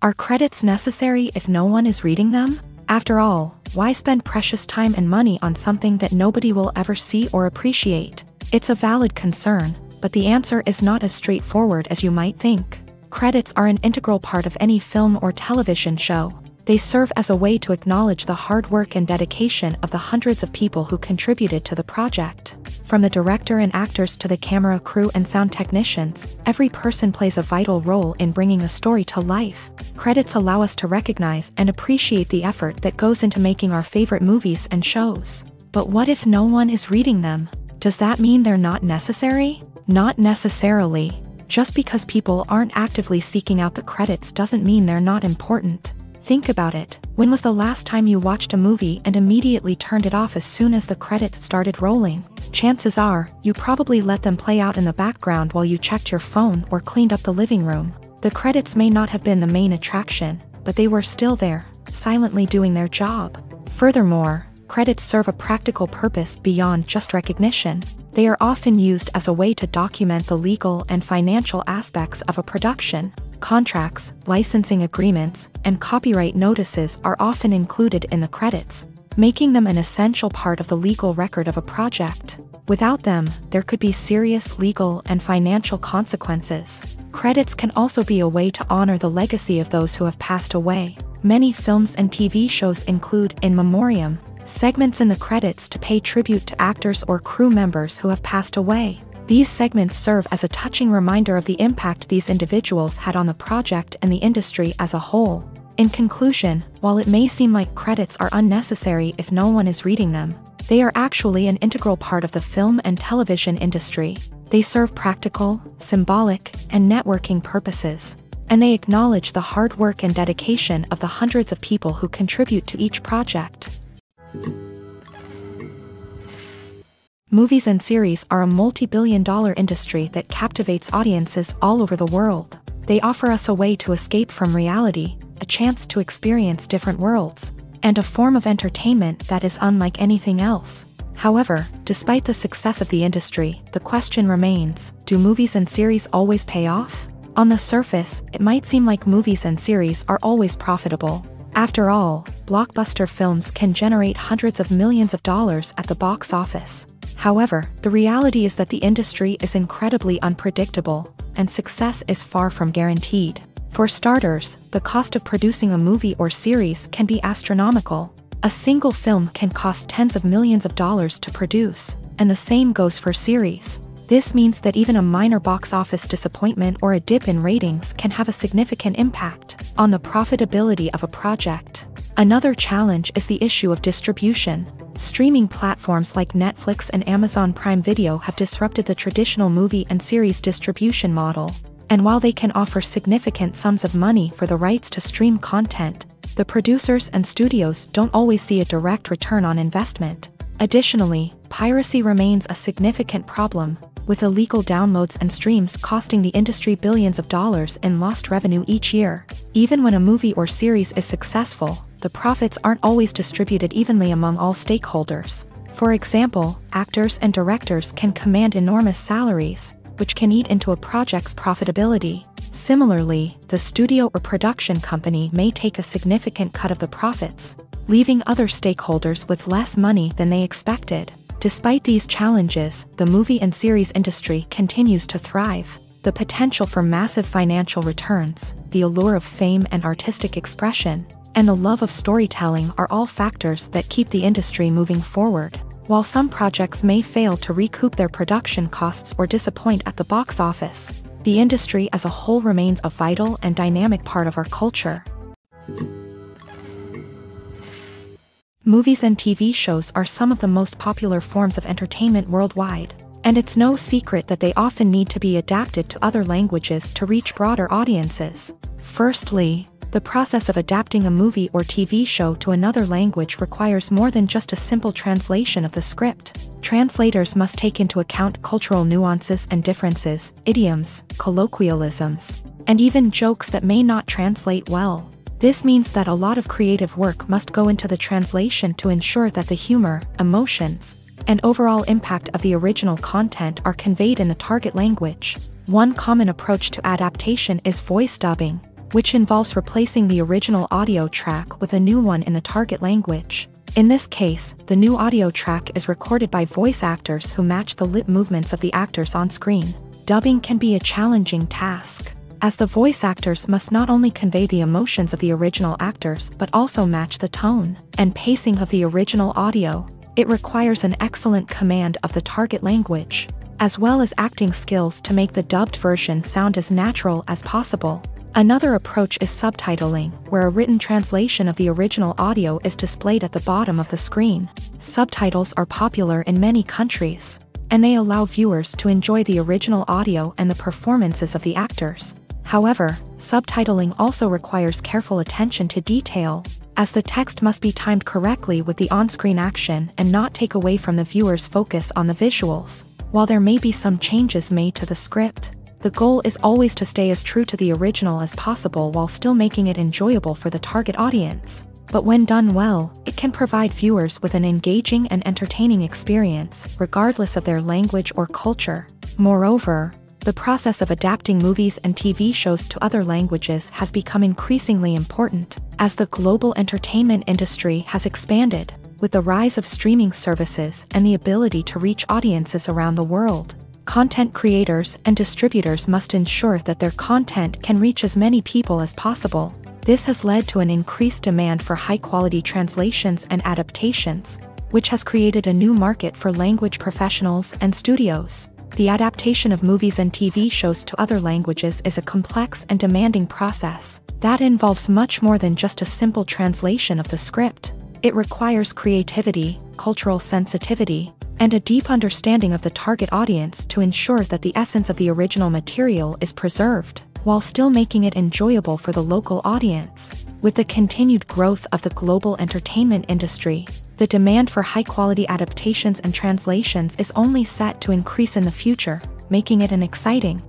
Are credits necessary if no one is reading them? After all, why spend precious time and money on something that nobody will ever see or appreciate? It's a valid concern, but the answer is not as straightforward as you might think. Credits are an integral part of any film or television show. They serve as a way to acknowledge the hard work and dedication of the hundreds of people who contributed to the project. From the director and actors to the camera crew and sound technicians, every person plays a vital role in bringing a story to life. Credits allow us to recognize and appreciate the effort that goes into making our favorite movies and shows. But what if no one is reading them? Does that mean they're not necessary? Not necessarily. Just because people aren't actively seeking out the credits doesn't mean they're not important. Think about it. When was the last time you watched a movie and immediately turned it off as soon as the credits started rolling? Chances are, you probably let them play out in the background while you checked your phone or cleaned up the living room. The credits may not have been the main attraction, but they were still there, silently doing their job. Furthermore, credits serve a practical purpose beyond just recognition. They are often used as a way to document the legal and financial aspects of a production. Contracts, licensing agreements, and copyright notices are often included in the credits, making them an essential part of the legal record of a project. Without them, there could be serious legal and financial consequences. Credits can also be a way to honor the legacy of those who have passed away. Many films and TV shows include in memoriam segments in the credits to pay tribute to actors or crew members who have passed away. These segments serve as a touching reminder of the impact these individuals had on the project and the industry as a whole. In conclusion, while it may seem like credits are unnecessary if no one is reading them, they are actually an integral part of the film and television industry. They serve practical, symbolic, and networking purposes, and they acknowledge the hard work and dedication of the hundreds of people who contribute to each project. Movies and series are a multi-billion-dollar industry that captivates audiences all over the world. They offer us a way to escape from reality, a chance to experience different worlds, and a form of entertainment that is unlike anything else. However, despite the success of the industry, the question remains, do movies and series always pay off? On the surface, it might seem like movies and series are always profitable. After all, blockbuster films can generate hundreds of millions of dollars at the box office. However, the reality is that the industry is incredibly unpredictable, and success is far from guaranteed. For starters, the cost of producing a movie or series can be astronomical. A single film can cost tens of millions of dollars to produce, and the same goes for series. This means that even a minor box office disappointment or a dip in ratings can have a significant impact on the profitability of a project. Another challenge is the issue of distribution. Streaming platforms like Netflix and Amazon Prime Video have disrupted the traditional movie and series distribution model. And while they can offer significant sums of money for the rights to stream content, the producers and studios don't always see a direct return on investment. Additionally, piracy remains a significant problem, with illegal downloads and streams costing the industry billions of dollars in lost revenue each year. Even when a movie or series is successful, the profits aren't always distributed evenly among all stakeholders. For example, actors and directors can command enormous salaries, which can eat into a project's profitability. Similarly, the studio or production company may take a significant cut of the profits, leaving other stakeholders with less money than they expected. Despite these challenges, the movie and series industry continues to thrive. The potential for massive financial returns, the allure of fame and artistic expression, and the love of storytelling are all factors that keep the industry moving forward. While some projects may fail to recoup their production costs or disappoint at the box office, the industry as a whole remains a vital and dynamic part of our culture. Movies and TV shows are some of the most popular forms of entertainment worldwide, and it's no secret that they often need to be adapted to other languages to reach broader audiences. Firstly, the process of adapting a movie or TV show to another language requires more than just a simple translation of the script. Translators must take into account cultural nuances and differences, idioms, colloquialisms, and even jokes that may not translate well. This means that a lot of creative work must go into the translation to ensure that the humor, emotions, and overall impact of the original content are conveyed in the target language. One common approach to adaptation is voice dubbing, which involves replacing the original audio track with a new one in the target language. In this case, the new audio track is recorded by voice actors who match the lip movements of the actors on screen. Dubbing can be a challenging task, as the voice actors must not only convey the emotions of the original actors but also match the tone and pacing of the original audio. It requires an excellent command of the target language, as well as acting skills to make the dubbed version sound as natural as possible. Another approach is subtitling, where a written translation of the original audio is displayed at the bottom of the screen. Subtitles are popular in many countries, and they allow viewers to enjoy the original audio and the performances of the actors. However, subtitling also requires careful attention to detail, as the text must be timed correctly with the on-screen action and not take away from the viewer's focus on the visuals. While there may be some changes made to the script, the goal is always to stay as true to the original as possible while still making it enjoyable for the target audience. But when done well, it can provide viewers with an engaging and entertaining experience, regardless of their language or culture. Moreover, the process of adapting movies and TV shows to other languages has become increasingly important, as the global entertainment industry has expanded, with the rise of streaming services and the ability to reach audiences around the world. Content creators and distributors must ensure that their content can reach as many people as possible. This has led to an increased demand for high-quality translations and adaptations, which has created a new market for language professionals and studios. The adaptation of movies and TV shows to other languages is a complex and demanding process that involves much more than just a simple translation of the script. It requires creativity, cultural sensitivity, and a deep understanding of the target audience to ensure that the essence of the original material is preserved, while still making it enjoyable for the local audience. With the continued growth of the global entertainment industry, the demand for high-quality adaptations and translations is only set to increase in the future, making it an exciting.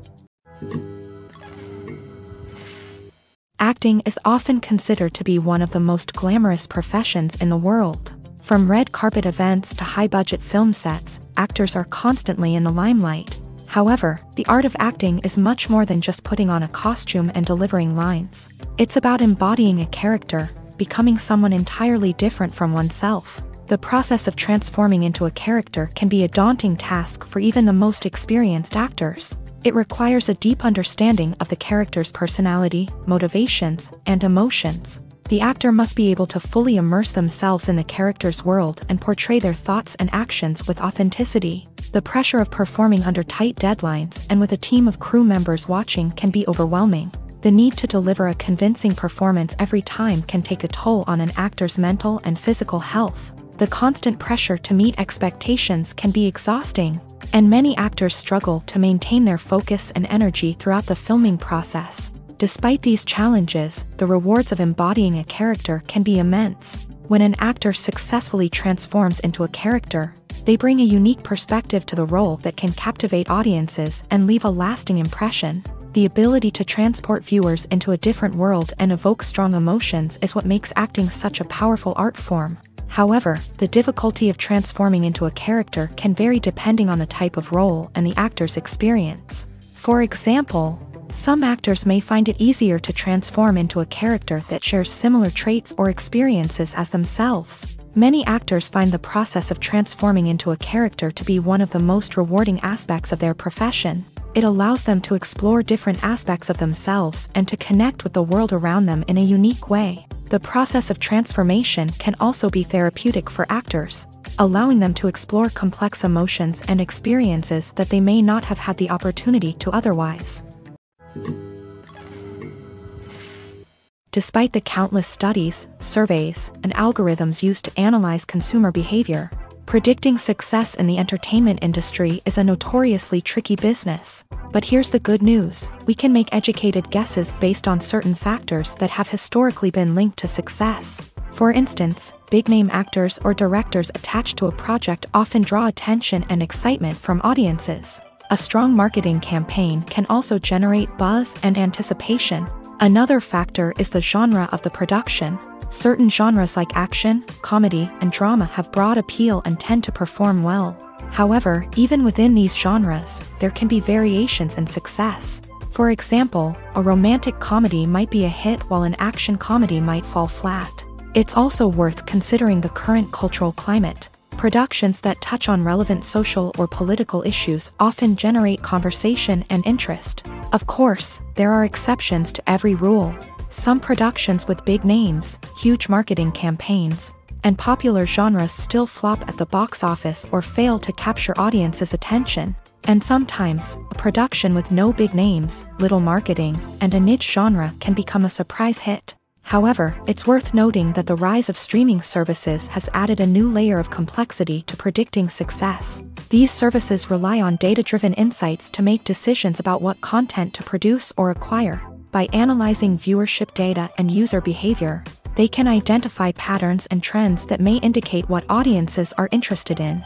Acting is often considered to be one of the most glamorous professions in the world. From red carpet events to high-budget film sets, actors are constantly in the limelight. However, the art of acting is much more than just putting on a costume and delivering lines. It's about embodying a character, becoming someone entirely different from oneself. The process of transforming into a character can be a daunting task for even the most experienced actors. It requires a deep understanding of the character's personality, motivations, and emotions. The actor must be able to fully immerse themselves in the character's world and portray their thoughts and actions with authenticity. The pressure of performing under tight deadlines and with a team of crew members watching can be overwhelming. The need to deliver a convincing performance every time can take a toll on an actor's mental and physical health. The constant pressure to meet expectations can be exhausting, and many actors struggle to maintain their focus and energy throughout the filming process. Despite these challenges, the rewards of embodying a character can be immense. When an actor successfully transforms into a character, they bring a unique perspective to the role that can captivate audiences and leave a lasting impression. The ability to transport viewers into a different world and evoke strong emotions is what makes acting such a powerful art form. However, the difficulty of transforming into a character can vary depending on the type of role and the actor's experience. For example, some actors may find it easier to transform into a character that shares similar traits or experiences as themselves. Many actors find the process of transforming into a character to be one of the most rewarding aspects of their profession. It allows them to explore different aspects of themselves and to connect with the world around them in a unique way. The process of transformation can also be therapeutic for actors, allowing them to explore complex emotions and experiences that they may not have had the opportunity to otherwise. Despite the countless studies, surveys, and algorithms used to analyze consumer behavior, predicting success in the entertainment industry is a notoriously tricky business. But here's the good news: we can make educated guesses based on certain factors that have historically been linked to success. For instance, big-name actors or directors attached to a project often draw attention and excitement from audiences. A strong marketing campaign can also generate buzz and anticipation. Another factor is the genre of the production. Certain genres like action, comedy, and drama have broad appeal and tend to perform well. However, even within these genres, there can be variations in success. For example, a romantic comedy might be a hit while an action comedy might fall flat. It's also worth considering the current cultural climate. Productions that touch on relevant social or political issues often generate conversation and interest. Of course, there are exceptions to every rule. Some productions with big names, huge marketing campaigns, and popular genres still flop at the box office or fail to capture audiences' attention. And sometimes, a production with no big names, little marketing, and a niche genre can become a surprise hit. However, it's worth noting that the rise of streaming services has added a new layer of complexity to predicting success. These services rely on data-driven insights to make decisions about what content to produce or acquire. By analyzing viewership data and user behavior, they can identify patterns and trends that may indicate what audiences are interested in.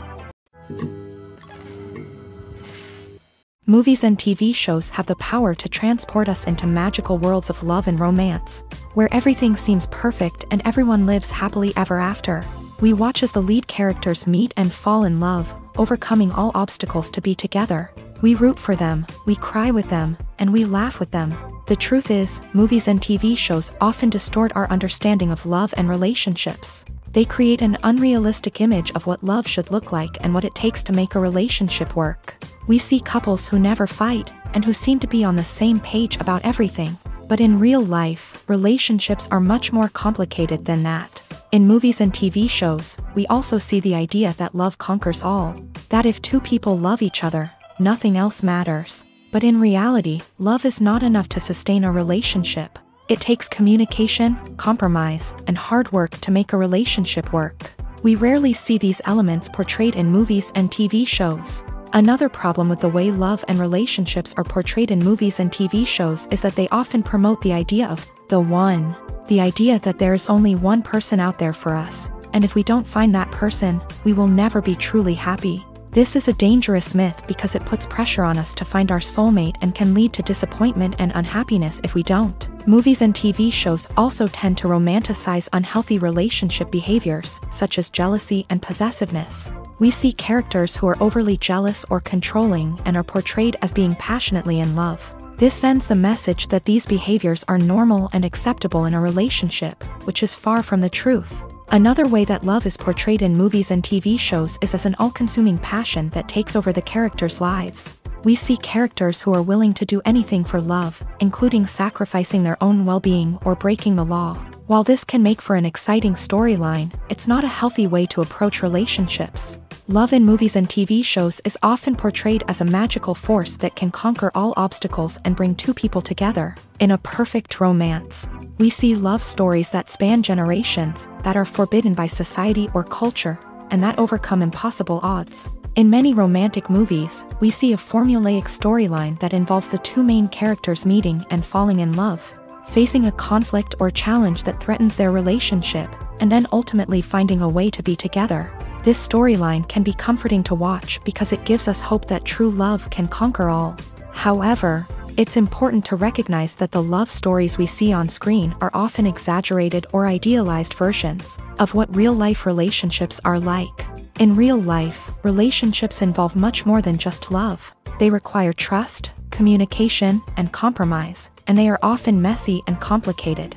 Movies and TV shows have the power to transport us into magical worlds of love and romance, where everything seems perfect and everyone lives happily ever after. We watch as the lead characters meet and fall in love, overcoming all obstacles to be together. We root for them, we cry with them, and we laugh with them. The truth is, movies and TV shows often distort our understanding of love and relationships. They create an unrealistic image of what love should look like and what it takes to make a relationship work. We see couples who never fight, and who seem to be on the same page about everything. But in real life, relationships are much more complicated than that. In movies and TV shows, we also see the idea that love conquers all. That if two people love each other, nothing else matters. But in reality, love is not enough to sustain a relationship. It takes communication, compromise, and hard work to make a relationship work. We rarely see these elements portrayed in movies and TV shows. Another problem with the way love and relationships are portrayed in movies and TV shows is that they often promote the idea of the one. The idea that there is only one person out there for us, and if we don't find that person, we will never be truly happy. This is a dangerous myth because it puts pressure on us to find our soulmate and can lead to disappointment and unhappiness if we don't. Movies and TV shows also tend to romanticize unhealthy relationship behaviors, such as jealousy and possessiveness. We see characters who are overly jealous or controlling and are portrayed as being passionately in love. This sends the message that these behaviors are normal and acceptable in a relationship, which is far from the truth. Another way that love is portrayed in movies and TV shows is as an all-consuming passion that takes over the characters' lives. We see characters who are willing to do anything for love, including sacrificing their own well-being or breaking the law. While this can make for an exciting storyline, it's not a healthy way to approach relationships. Love in movies and TV shows is often portrayed as a magical force that can conquer all obstacles and bring two people together. In a perfect romance, we see love stories that span generations, that are forbidden by society or culture, and that overcome impossible odds. In many romantic movies, we see a formulaic storyline that involves the two main characters meeting and falling in love, facing a conflict or challenge that threatens their relationship, and then ultimately finding a way to be together. This storyline can be comforting to watch because it gives us hope that true love can conquer all. However, It's important to recognize that the love stories we see on screen are often exaggerated or idealized versions of what real-life relationships are like. In real life, relationships involve much more than just love. They require trust, communication, and compromise, and they are often messy and complicated.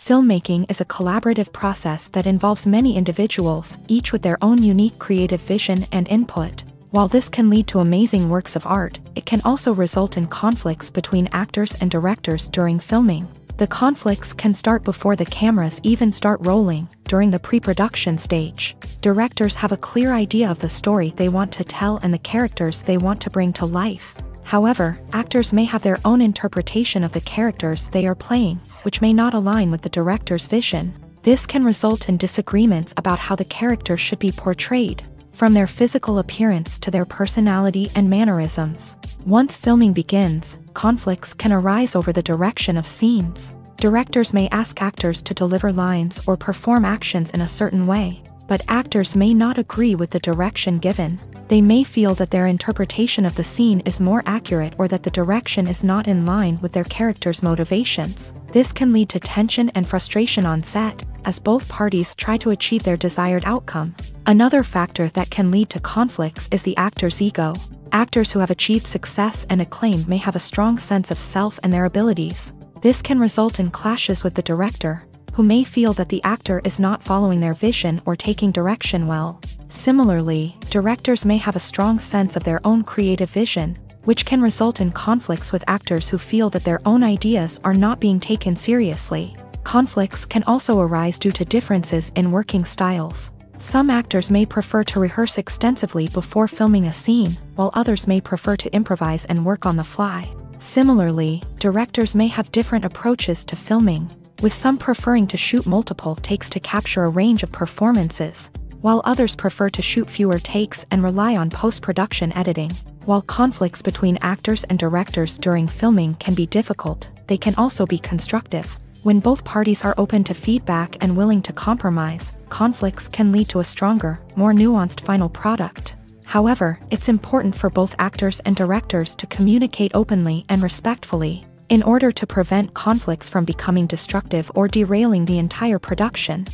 Filmmaking is a collaborative process that involves many individuals, each with their own unique creative vision and input. While this can lead to amazing works of art, it can also result in conflicts between actors and directors during filming. The conflicts can start before the cameras even start rolling, during the pre-production stage. Directors have a clear idea of the story they want to tell and the characters they want to bring to life. However, actors may have their own interpretation of the characters they are playing, which may not align with the director's vision. This can result in disagreements about how the character should be portrayed, from their physical appearance to their personality and mannerisms. Once filming begins, conflicts can arise over the direction of scenes. Directors may ask actors to deliver lines or perform actions in a certain way, but actors may not agree with the direction given. They may feel that their interpretation of the scene is more accurate or that the direction is not in line with their character's motivations. This can lead to tension and frustration on set, as both parties try to achieve their desired outcome. Another factor that can lead to conflicts is the actor's ego. Actors who have achieved success and acclaim may have a strong sense of self and their abilities. This can result in clashes with the director, who may feel that the actor is not following their vision or taking direction well. Similarly, directors may have a strong sense of their own creative vision, which can result in conflicts with actors who feel that their own ideas are not being taken seriously. Conflicts can also arise due to differences in working styles. Some actors may prefer to rehearse extensively before filming a scene, while others may prefer to improvise and work on the fly. Similarly, directors may have different approaches to filming, with some preferring to shoot multiple takes to capture a range of performances, while others prefer to shoot fewer takes and rely on post-production editing. While conflicts between actors and directors during filming can be difficult, they can also be constructive. When both parties are open to feedback and willing to compromise, conflicts can lead to a stronger, more nuanced final product. However, it's important for both actors and directors to communicate openly and respectfully, in order to prevent conflicts from becoming destructive or derailing the entire production.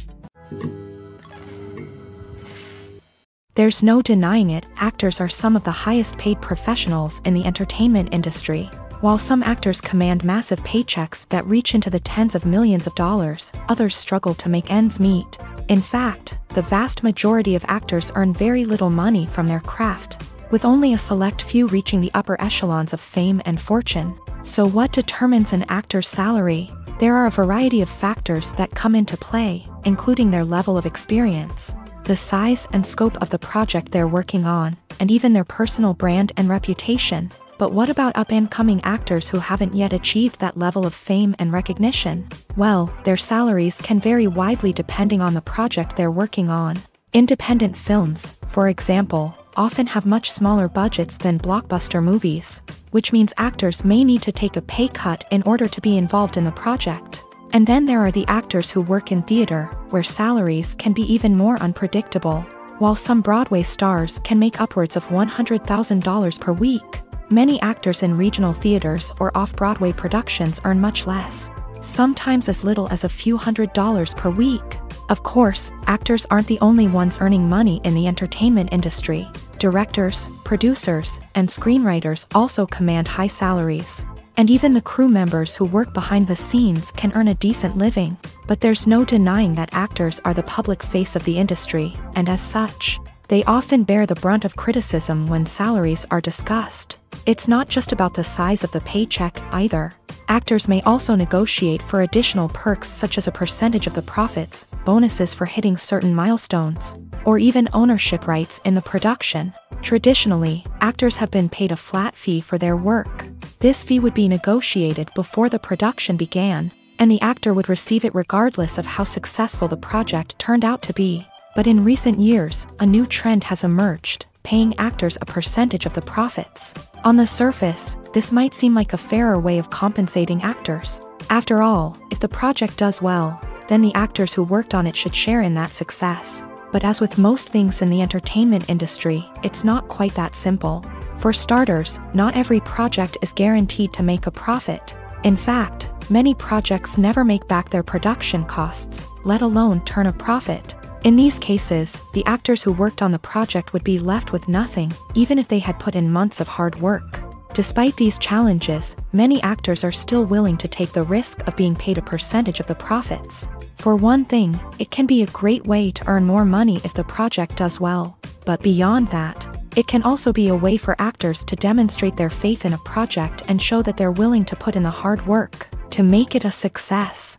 There's no denying it, actors are some of the highest paid professionals in the entertainment industry. While some actors command massive paychecks that reach into the tens of millions of dollars, others struggle to make ends meet. In fact, the vast majority of actors earn very little money from their craft, with only a select few reaching the upper echelons of fame and fortune. So what determines an actor's salary? There are a variety of factors that come into play, including their level of experience, the size and scope of the project they're working on, and even their personal brand and reputation. But what about up-and-coming actors who haven't yet achieved that level of fame and recognition? Well, their salaries can vary widely depending on the project they're working on. Independent films, for example, often have much smaller budgets than blockbuster movies, which means actors may need to take a pay cut in order to be involved in the project. And then there are the actors who work in theater, where salaries can be even more unpredictable. While some Broadway stars can make upwards of $100,000 per week, many actors in regional theaters or off-Broadway productions earn much less, sometimes as little as a few $100s per week. Of course, actors aren't the only ones earning money in the entertainment industry. Directors, producers, and screenwriters also command high salaries. And even the crew members who work behind the scenes can earn a decent living. But there's no denying that actors are the public face of the industry, and as such, they often bear the brunt of criticism when salaries are discussed. It's not just about the size of the paycheck, either. Actors may also negotiate for additional perks such as a percentage of the profits, bonuses for hitting certain milestones, or even ownership rights in the production. Traditionally, actors have been paid a flat fee for their work. This fee would be negotiated before the production began, and the actor would receive it regardless of how successful the project turned out to be. But in recent years, a new trend has emerged, paying actors a percentage of the profits. On the surface, this might seem like a fairer way of compensating actors. After all, if the project does well, then the actors who worked on it should share in that success. But as with most things in the entertainment industry, it's not quite that simple. For starters, not every project is guaranteed to make a profit. In fact, many projects never make back their production costs, let alone turn a profit. In these cases, the actors who worked on the project would be left with nothing, even if they had put in months of hard work. Despite these challenges, many actors are still willing to take the risk of being paid a percentage of the profits. For one thing, it can be a great way to earn more money if the project does well. But beyond that, it can also be a way for actors to demonstrate their faith in a project and show that they're willing to put in the hard work to make it a success.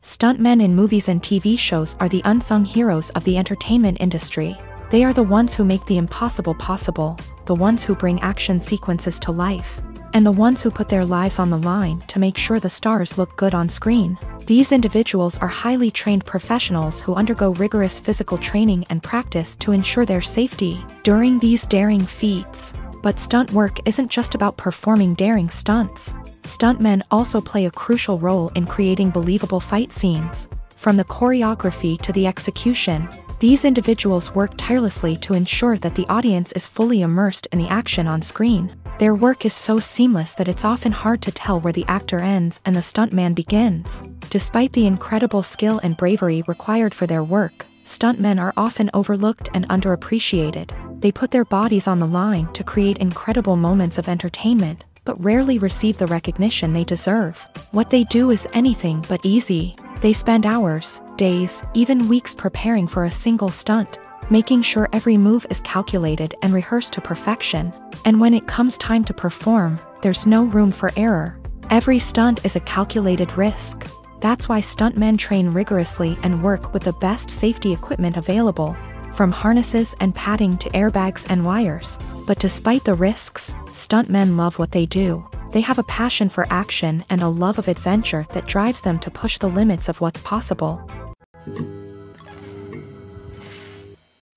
Stuntmen in movies and TV shows are the unsung heroes of the entertainment industry. They are the ones who make the impossible possible, the ones who bring action sequences to life, and the ones who put their lives on the line to make sure the stars look good on screen. These individuals are highly trained professionals who undergo rigorous physical training and practice to ensure their safety during these daring feats. But stunt work isn't just about performing daring stunts. Stuntmen also play a crucial role in creating believable fight scenes. From the choreography to the execution, these individuals work tirelessly to ensure that the audience is fully immersed in the action on screen. Their work is so seamless that it's often hard to tell where the actor ends and the stuntman begins. Despite the incredible skill and bravery required for their work, stuntmen are often overlooked and underappreciated. They put their bodies on the line to create incredible moments of entertainment, but rarely receive the recognition they deserve. What they do is anything but easy. They spend hours, days, even weeks preparing for a single stunt, making sure every move is calculated and rehearsed to perfection. And when it comes time to perform, there's no room for error. Every stunt is a calculated risk. That's why stuntmen train rigorously and work with the best safety equipment available, from harnesses and padding to airbags and wires. But despite the risks, stuntmen love what they do. They have a passion for action and a love of adventure that drives them to push the limits of what's possible.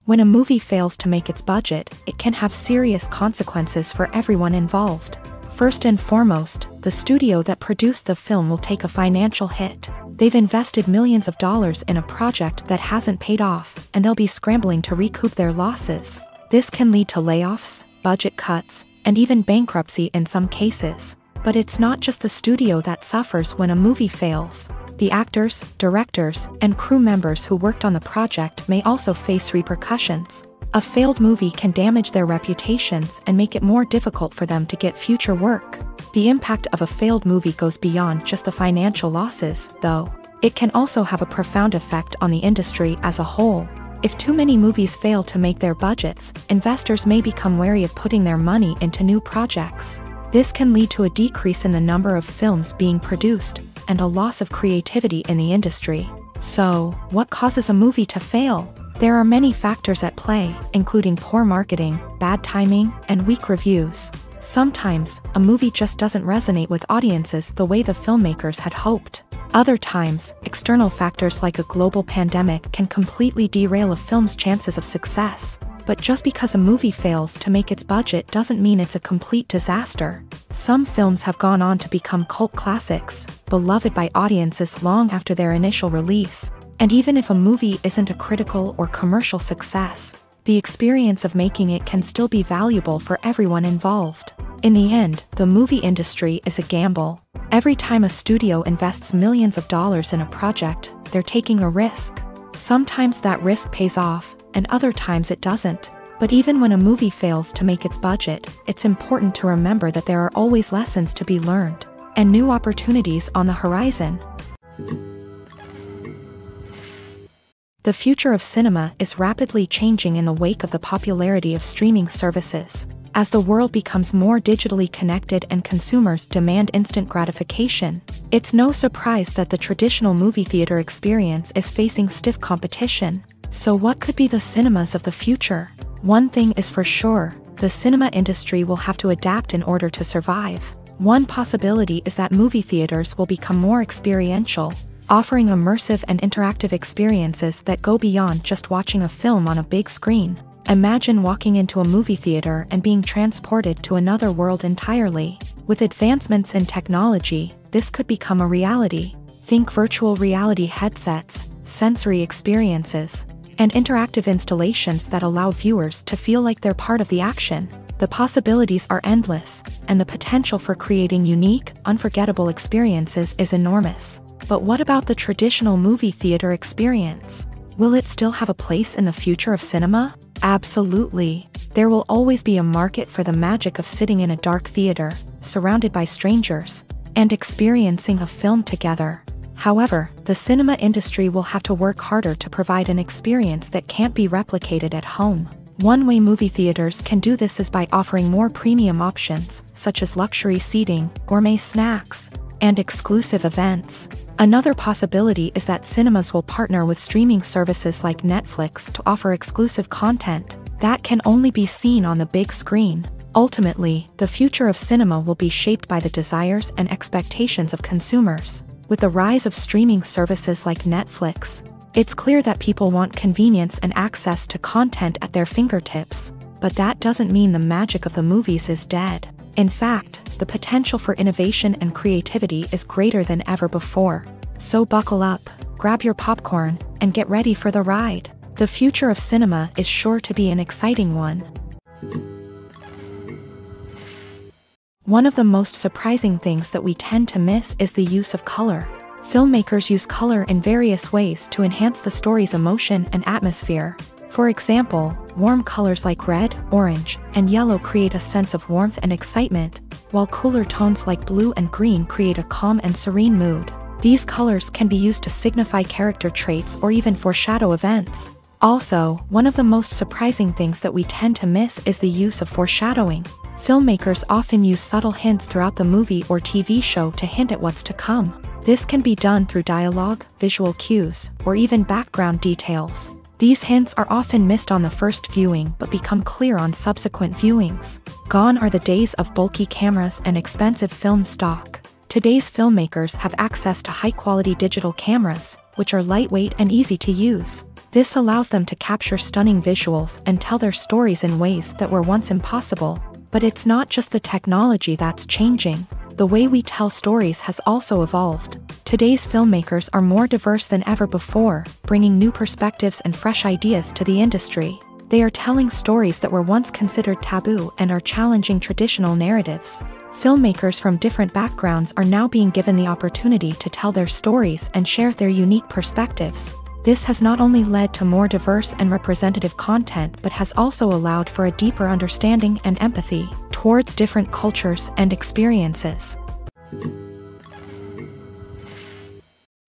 When a movie fails to make its budget, it can have serious consequences for everyone involved. First and foremost, the studio that produced the film will take a financial hit. They've invested millions of dollars in a project that hasn't paid off, and they'll be scrambling to recoup their losses. This can lead to layoffs, budget cuts, and even bankruptcy in some cases. But it's not just the studio that suffers when a movie fails. The actors, directors, and crew members who worked on the project may also face repercussions. A failed movie can damage their reputations and make it more difficult for them to get future work. The impact of a failed movie goes beyond just the financial losses, though. It can also have a profound effect on the industry as a whole. If too many movies fail to make their budgets, investors may become wary of putting their money into new projects. This can lead to a decrease in the number of films being produced, and a loss of creativity in the industry. So, what causes a movie to fail? There are many factors at play, including poor marketing, bad timing, and weak reviews. Sometimes, a movie just doesn't resonate with audiences the way the filmmakers had hoped. Other times, external factors like a global pandemic can completely derail a film's chances of success. But just because a movie fails to make its budget doesn't mean it's a complete disaster. Some films have gone on to become cult classics, beloved by audiences long after their initial release. And even if a movie isn't a critical or commercial success, the experience of making it can still be valuable for everyone involved. In the end, the movie industry is a gamble. Every time a studio invests millions of dollars in a project, they're taking a risk. Sometimes that risk pays off, and other times it doesn't. But even when a movie fails to make its budget, it's important to remember that there are always lessons to be learned, and new opportunities on the horizon. The future of cinema is rapidly changing in the wake of the popularity of streaming services. As the world becomes more digitally connected and consumers demand instant gratification, it's no surprise that the traditional movie theater experience is facing stiff competition. So what could be the cinemas of the future? One thing is for sure, the cinema industry will have to adapt in order to survive. One possibility is that movie theaters will become more experiential, offering immersive and interactive experiences that go beyond just watching a film on a big screen. Imagine walking into a movie theater and being transported to another world entirely. With advancements in technology, this could become a reality. Think virtual reality headsets, sensory experiences, and interactive installations that allow viewers to feel like they're part of the action. The possibilities are endless, and the potential for creating unique, unforgettable experiences is enormous. But what about the traditional movie theater experience? Will it still have a place in the future of cinema? Absolutely. There will always be a market for the magic of sitting in a dark theater, surrounded by strangers, and experiencing a film together. However, the cinema industry will have to work harder to provide an experience that can't be replicated at home. One way movie theaters can do this is by offering more premium options, such as luxury seating, gourmet snacks, and exclusive events. Another possibility is that cinemas will partner with streaming services like Netflix to offer exclusive content that can only be seen on the big screen. Ultimately, the future of cinema will be shaped by the desires and expectations of consumers. With the rise of streaming services like Netflix, it's clear that people want convenience and access to content at their fingertips. But that doesn't mean the magic of the movies is dead. In fact, the potential for innovation and creativity is greater than ever before. So buckle up, grab your popcorn, and get ready for the ride. The future of cinema is sure to be an exciting one. One of the most surprising things that we tend to miss is the use of color. Filmmakers use color in various ways to enhance the story's emotion and atmosphere. For example, warm colors like red, orange, and yellow create a sense of warmth and excitement, while cooler tones like blue and green create a calm and serene mood. These colors can be used to signify character traits or even foreshadow events. Also, one of the most surprising things that we tend to miss is the use of foreshadowing. Filmmakers often use subtle hints throughout the movie or TV show to hint at what's to come. This can be done through dialogue, visual cues, or even background details. These hints are often missed on the first viewing but become clear on subsequent viewings. Gone are the days of bulky cameras and expensive film stock. Today's filmmakers have access to high-quality digital cameras, which are lightweight and easy to use. This allows them to capture stunning visuals and tell their stories in ways that were once impossible. But it's not just the technology that's changing. The way we tell stories has also evolved. Today's filmmakers are more diverse than ever before, bringing new perspectives and fresh ideas to the industry. They are telling stories that were once considered taboo and are challenging traditional narratives. Filmmakers from different backgrounds are now being given the opportunity to tell their stories and share their unique perspectives. This has not only led to more diverse and representative content but has also allowed for a deeper understanding and empathy towards different cultures and experiences.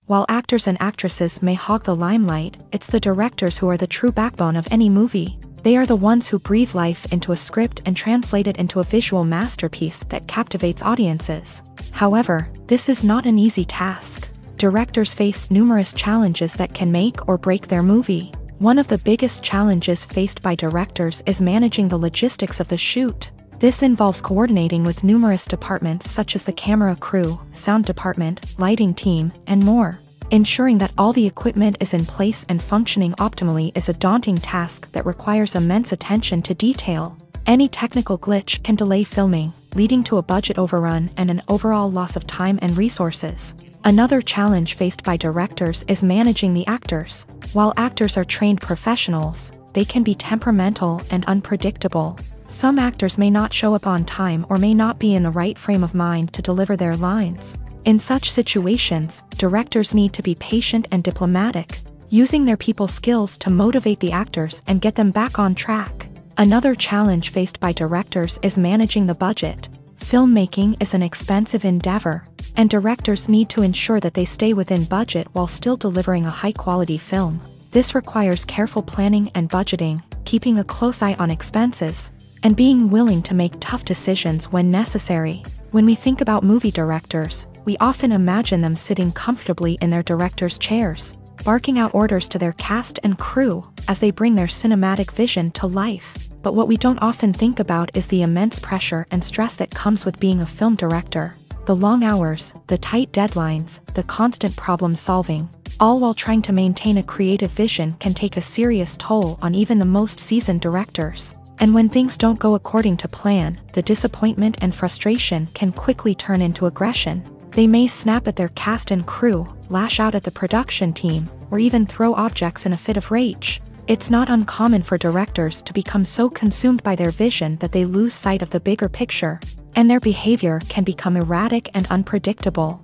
While actors and actresses may hog the limelight, it's the directors who are the true backbone of any movie. They are the ones who breathe life into a script and translate it into a visual masterpiece that captivates audiences. However, this is not an easy task. Directors face numerous challenges that can make or break their movie. One of the biggest challenges faced by directors is managing the logistics of the shoot. This involves coordinating with numerous departments such as the camera crew, sound department, lighting team, and more. Ensuring that all the equipment is in place and functioning optimally is a daunting task that requires immense attention to detail. Any technical glitch can delay filming, leading to a budget overrun and an overall loss of time and resources. Another challenge faced by directors is managing the actors. While actors are trained professionals, they can be temperamental and unpredictable. Some actors may not show up on time or may not be in the right frame of mind to deliver their lines. In such situations, directors need to be patient and diplomatic, using their people skills to motivate the actors and get them back on track. Another challenge faced by directors is managing the budget. Filmmaking is an expensive endeavor, and directors need to ensure that they stay within budget while still delivering a high-quality film. This requires careful planning and budgeting, keeping a close eye on expenses, and being willing to make tough decisions when necessary. When we think about movie directors, we often imagine them sitting comfortably in their director's chairs, barking out orders to their cast and crew as they bring their cinematic vision to life. But what we don't often think about is the immense pressure and stress that comes with being a film director. The long hours, the tight deadlines, the constant problem-solving, all while trying to maintain a creative vision can take a serious toll on even the most seasoned directors. And when things don't go according to plan, the disappointment and frustration can quickly turn into aggression. They may snap at their cast and crew, lash out at the production team, or even throw objects in a fit of rage. It's not uncommon for directors to become so consumed by their vision that they lose sight of the bigger picture, and their behavior can become erratic and unpredictable.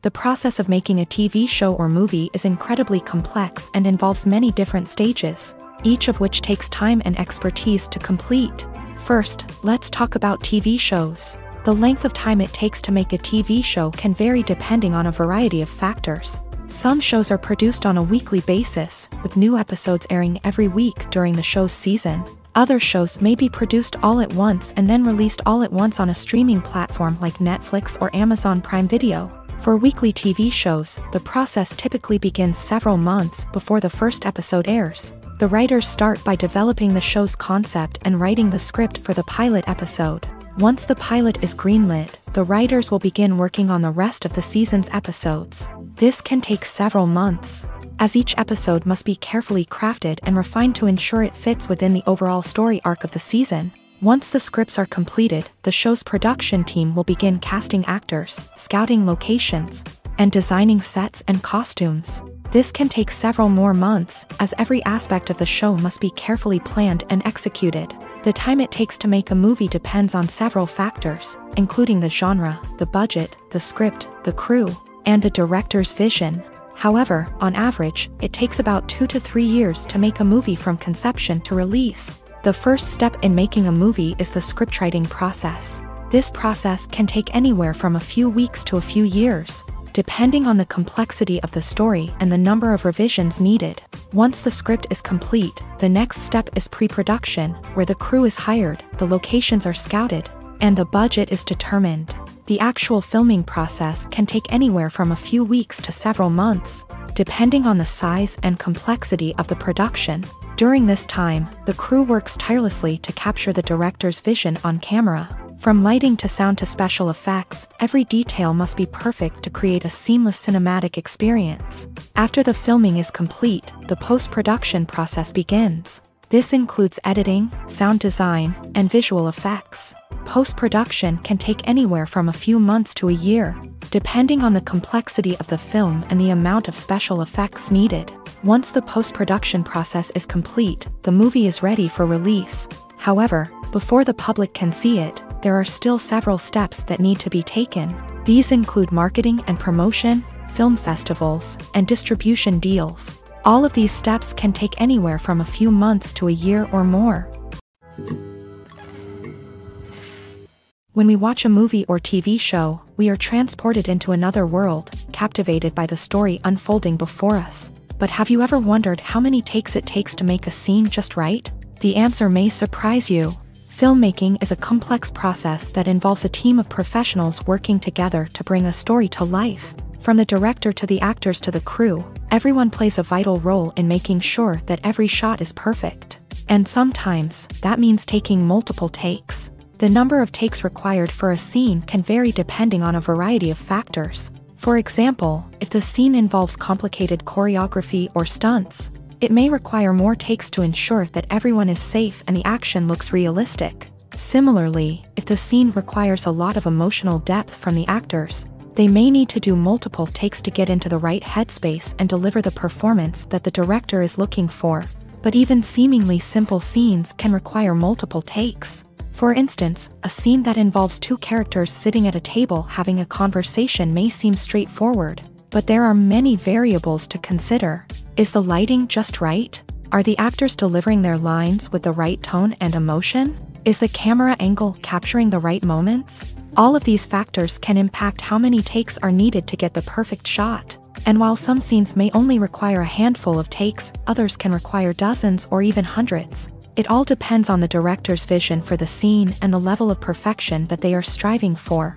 The process of making a TV show or movie is incredibly complex and involves many different stages, each of which takes time and expertise to complete. First, let's talk about TV shows. The length of time it takes to make a TV show can vary depending on a variety of factors. Some shows are produced on a weekly basis, with new episodes airing every week during the show's season. Other shows may be produced all at once and then released all at once on a streaming platform like Netflix or Amazon Prime Video. For weekly TV shows, the process typically begins several months before the first episode airs. The writers start by developing the show's concept and writing the script for the pilot episode. Once the pilot is greenlit, the writers will begin working on the rest of the season's episodes. This can take several months, as each episode must be carefully crafted and refined to ensure it fits within the overall story arc of the season. Once the scripts are completed, the show's production team will begin casting actors, scouting locations, and designing sets and costumes. This can take several more months, as every aspect of the show must be carefully planned and executed. The time it takes to make a movie depends on several factors, including the genre, the budget, the script, the crew, and the director's vision. However, on average, it takes about 2 to 3 years to make a movie from conception to release. The first step in making a movie is the scriptwriting process. This process can take anywhere from a few weeks to a few years, depending on the complexity of the story and the number of revisions needed. Once the script is complete, the next step is pre-production, where the crew is hired, the locations are scouted, and the budget is determined. The actual filming process can take anywhere from a few weeks to several months, depending on the size and complexity of the production. During this time, the crew works tirelessly to capture the director's vision on camera. From lighting to sound to special effects, every detail must be perfect to create a seamless cinematic experience. After the filming is complete, the post-production process begins. This includes editing, sound design, and visual effects. Post-production can take anywhere from a few months to a year, depending on the complexity of the film and the amount of special effects needed. Once the post-production process is complete, the movie is ready for release. However, before the public can see it, there are still several steps that need to be taken. These include marketing and promotion, film festivals, and distribution deals. All of these steps can take anywhere from a few months to a year or more. When we watch a movie or TV show, we are transported into another world, captivated by the story unfolding before us. But have you ever wondered how many takes it takes to make a scene just right? The answer may surprise you. Filmmaking is a complex process that involves a team of professionals working together to bring a story to life. From the director to the actors to the crew, everyone plays a vital role in making sure that every shot is perfect. And sometimes, that means taking multiple takes. The number of takes required for a scene can vary depending on a variety of factors. For example, if the scene involves complicated choreography or stunts, it may require more takes to ensure that everyone is safe and the action looks realistic. Similarly, if the scene requires a lot of emotional depth from the actors, they may need to do multiple takes to get into the right headspace and deliver the performance that the director is looking for. But even seemingly simple scenes can require multiple takes. For instance, a scene that involves two characters sitting at a table having a conversation may seem straightforward, but there are many variables to consider. Is the lighting just right? Are the actors delivering their lines with the right tone and emotion? Is the camera angle capturing the right moments? All of these factors can impact how many takes are needed to get the perfect shot. And while some scenes may only require a handful of takes, others can require dozens or even hundreds. It all depends on the director's vision for the scene and the level of perfection that they are striving for.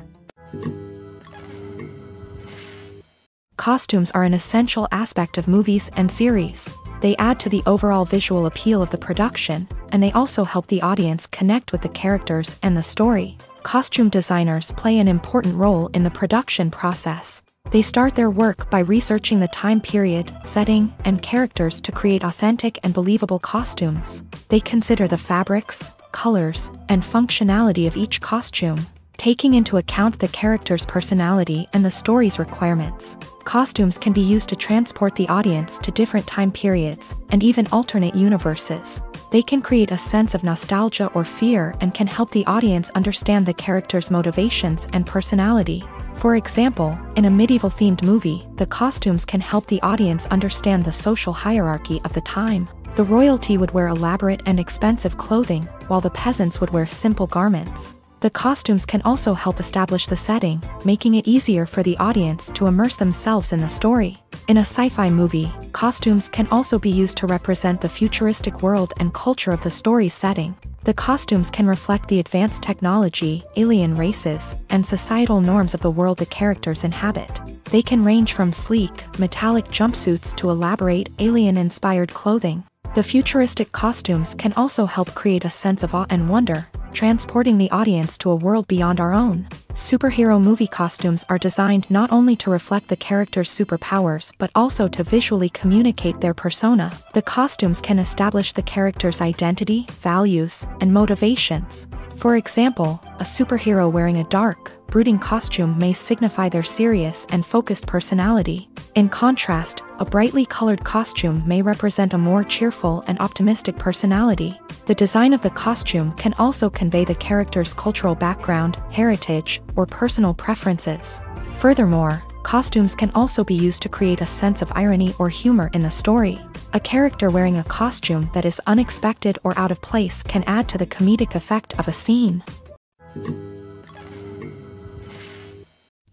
Costumes are an essential aspect of movies and series. They add to the overall visual appeal of the production, and they also help the audience connect with the characters and the story. Costume designers play an important role in the production process. They start their work by researching the time period, setting, and characters to create authentic and believable costumes. They consider the fabrics, colors, and functionality of each costume, taking into account the character's personality and the story's requirements. Costumes can be used to transport the audience to different time periods and even alternate universes. They can create a sense of nostalgia or fear and can help the audience understand the character's motivations and personality. For example, in a medieval-themed movie, the costumes can help the audience understand the social hierarchy of the time. The royalty would wear elaborate and expensive clothing, while the peasants would wear simple garments. The costumes can also help establish the setting, making it easier for the audience to immerse themselves in the story. In a sci-fi movie, costumes can also be used to represent the futuristic world and culture of the story's setting. The costumes can reflect the advanced technology, alien races, and societal norms of the world the characters inhabit. They can range from sleek, metallic jumpsuits to elaborate, alien-inspired clothing. The futuristic costumes can also help create a sense of awe and wonder, transporting the audience to a world beyond our own. Superhero movie costumes are designed not only to reflect the character's superpowers but also to visually communicate their persona. The costumes can establish the character's identity, values, and motivations. For example, a superhero wearing a dark, brooding costume may signify their serious and focused personality. In contrast, a brightly colored costume may represent a more cheerful and optimistic personality. The design of the costume can also convey the character's cultural background, heritage, or personal preferences. Furthermore, costumes can also be used to create a sense of irony or humor in the story. A character wearing a costume that is unexpected or out of place can add to the comedic effect of a scene.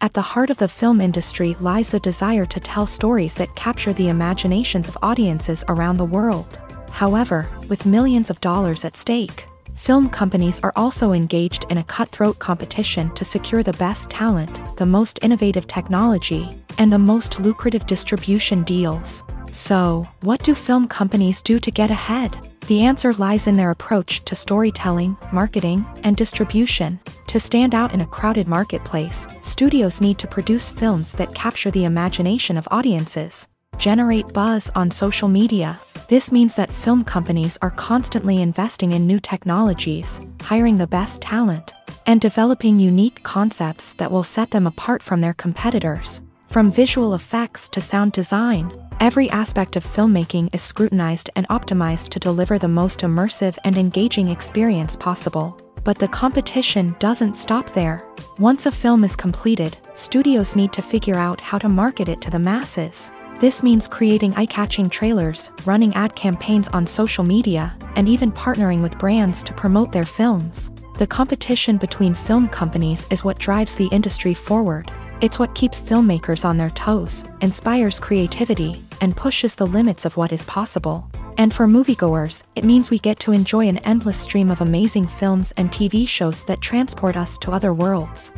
At the heart of the film industry lies the desire to tell stories that capture the imaginations of audiences around the world. However, with millions of dollars at stake, film companies are also engaged in a cutthroat competition to secure the best talent, the most innovative technology, and the most lucrative distribution deals. So, what do film companies do to get ahead? The answer lies in their approach to storytelling, marketing, and distribution. To stand out in a crowded marketplace, studios need to produce films that capture the imagination of audiences, generate buzz on social media. This means that film companies are constantly investing in new technologies, hiring the best talent, and developing unique concepts that will set them apart from their competitors. From visual effects to sound design, every aspect of filmmaking is scrutinized and optimized to deliver the most immersive and engaging experience possible. But the competition doesn't stop there. Once a film is completed, studios need to figure out how to market it to the masses. This means creating eye-catching trailers, running ad campaigns on social media, and even partnering with brands to promote their films. The competition between film companies is what drives the industry forward. It's what keeps filmmakers on their toes, inspires creativity, and pushes the limits of what is possible. And for moviegoers, it means we get to enjoy an endless stream of amazing films and TV shows that transport us to other worlds.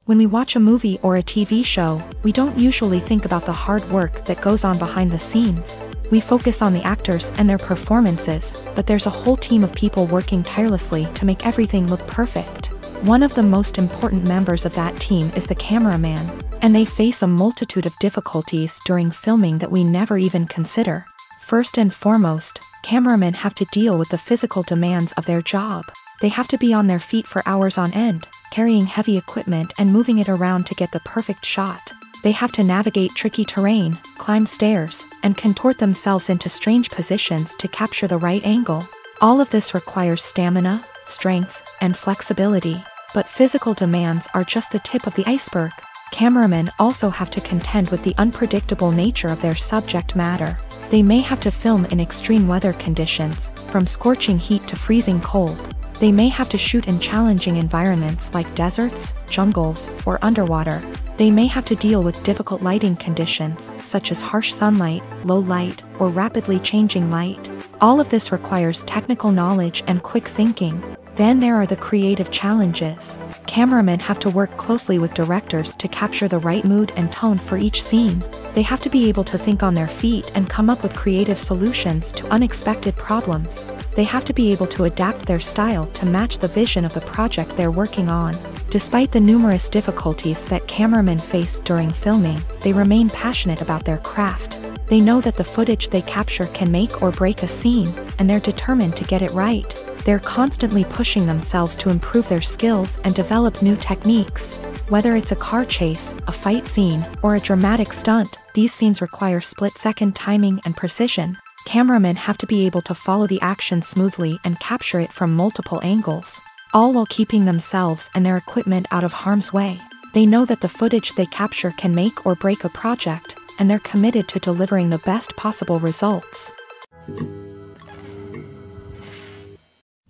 When we watch a movie or a TV show, we don't usually think about the hard work that goes on behind the scenes. We focus on the actors and their performances, but there's a whole team of people working tirelessly to make everything look perfect. One of the most important members of that team is the cameraman, and they face a multitude of difficulties during filming that we never even consider. First and foremost, cameramen have to deal with the physical demands of their job. They have to be on their feet for hours on end, carrying heavy equipment and moving it around to get the perfect shot. They have to navigate tricky terrain, climb stairs, and contort themselves into strange positions to capture the right angle. All of this requires stamina, strength, and flexibility. But physical demands are just the tip of the iceberg. Cameramen also have to contend with the unpredictable nature of their subject matter. They may have to film in extreme weather conditions, from scorching heat to freezing cold. They may have to shoot in challenging environments like deserts, jungles, or underwater. They may have to deal with difficult lighting conditions, such as harsh sunlight, low light, or rapidly changing light. All of this requires technical knowledge and quick thinking. Then there are the creative challenges. Cameramen have to work closely with directors to capture the right mood and tone for each scene. They have to be able to think on their feet and come up with creative solutions to unexpected problems. They have to be able to adapt their style to match the vision of the project they're working on. Despite the numerous difficulties that cameramen face during filming, they remain passionate about their craft. They know that the footage they capture can make or break a scene, and they're determined to get it right. They're constantly pushing themselves to improve their skills and develop new techniques. Whether it's a car chase, a fight scene, or a dramatic stunt, these scenes require split-second timing and precision. Cameramen have to be able to follow the action smoothly and capture it from multiple angles, all while keeping themselves and their equipment out of harm's way. They know that the footage they capture can make or break a project, and they're committed to delivering the best possible results.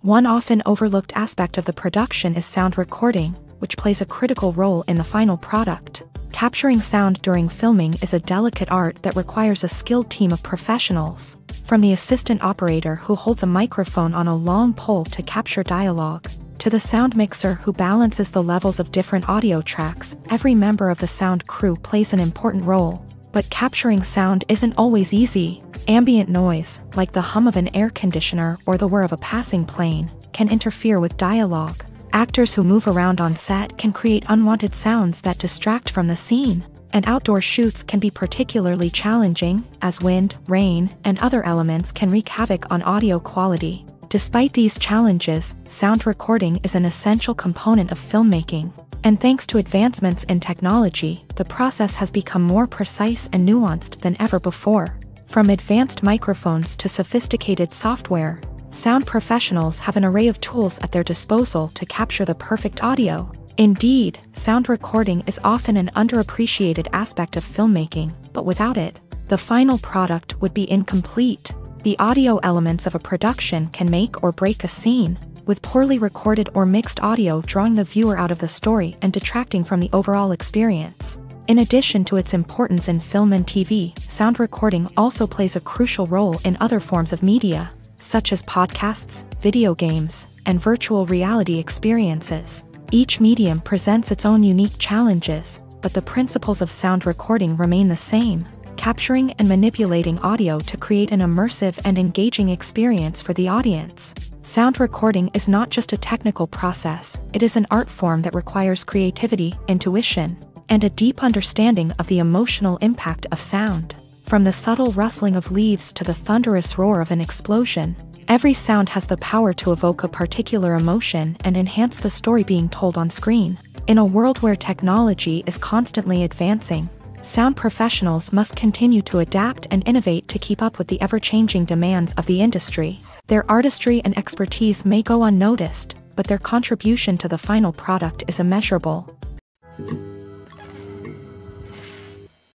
One often overlooked aspect of the production is sound recording, which plays a critical role in the final product. Capturing sound during filming is a delicate art that requires a skilled team of professionals. From the assistant operator who holds a microphone on a long pole to capture dialogue, to the sound mixer who balances the levels of different audio tracks, every member of the sound crew plays an important role. But capturing sound isn't always easy. Ambient noise, like the hum of an air conditioner or the whir of a passing plane, can interfere with dialogue. Actors who move around on set can create unwanted sounds that distract from the scene. And outdoor shoots can be particularly challenging, as wind, rain, and other elements can wreak havoc on audio quality. Despite these challenges, sound recording is an essential component of filmmaking. And thanks to advancements in technology, the process has become more precise and nuanced than ever before. From advanced microphones to sophisticated software, sound professionals have an array of tools at their disposal to capture the perfect audio. Indeed, sound recording is often an underappreciated aspect of filmmaking, but without it, the final product would be incomplete. The audio elements of a production can make or break a scene, with poorly recorded or mixed audio drawing the viewer out of the story and detracting from the overall experience. In addition to its importance in film and TV, sound recording also plays a crucial role in other forms of media, such as podcasts, video games, and virtual reality experiences. Each medium presents its own unique challenges, but the principles of sound recording remain the same: capturing and manipulating audio to create an immersive and engaging experience for the audience. Sound recording is not just a technical process, it is an art form that requires creativity, intuition, and a deep understanding of the emotional impact of sound. From the subtle rustling of leaves to the thunderous roar of an explosion, every sound has the power to evoke a particular emotion and enhance the story being told on screen. In a world where technology is constantly advancing, sound professionals must continue to adapt and innovate to keep up with the ever-changing demands of the industry. Their artistry and expertise may go unnoticed, but their contribution to the final product is immeasurable.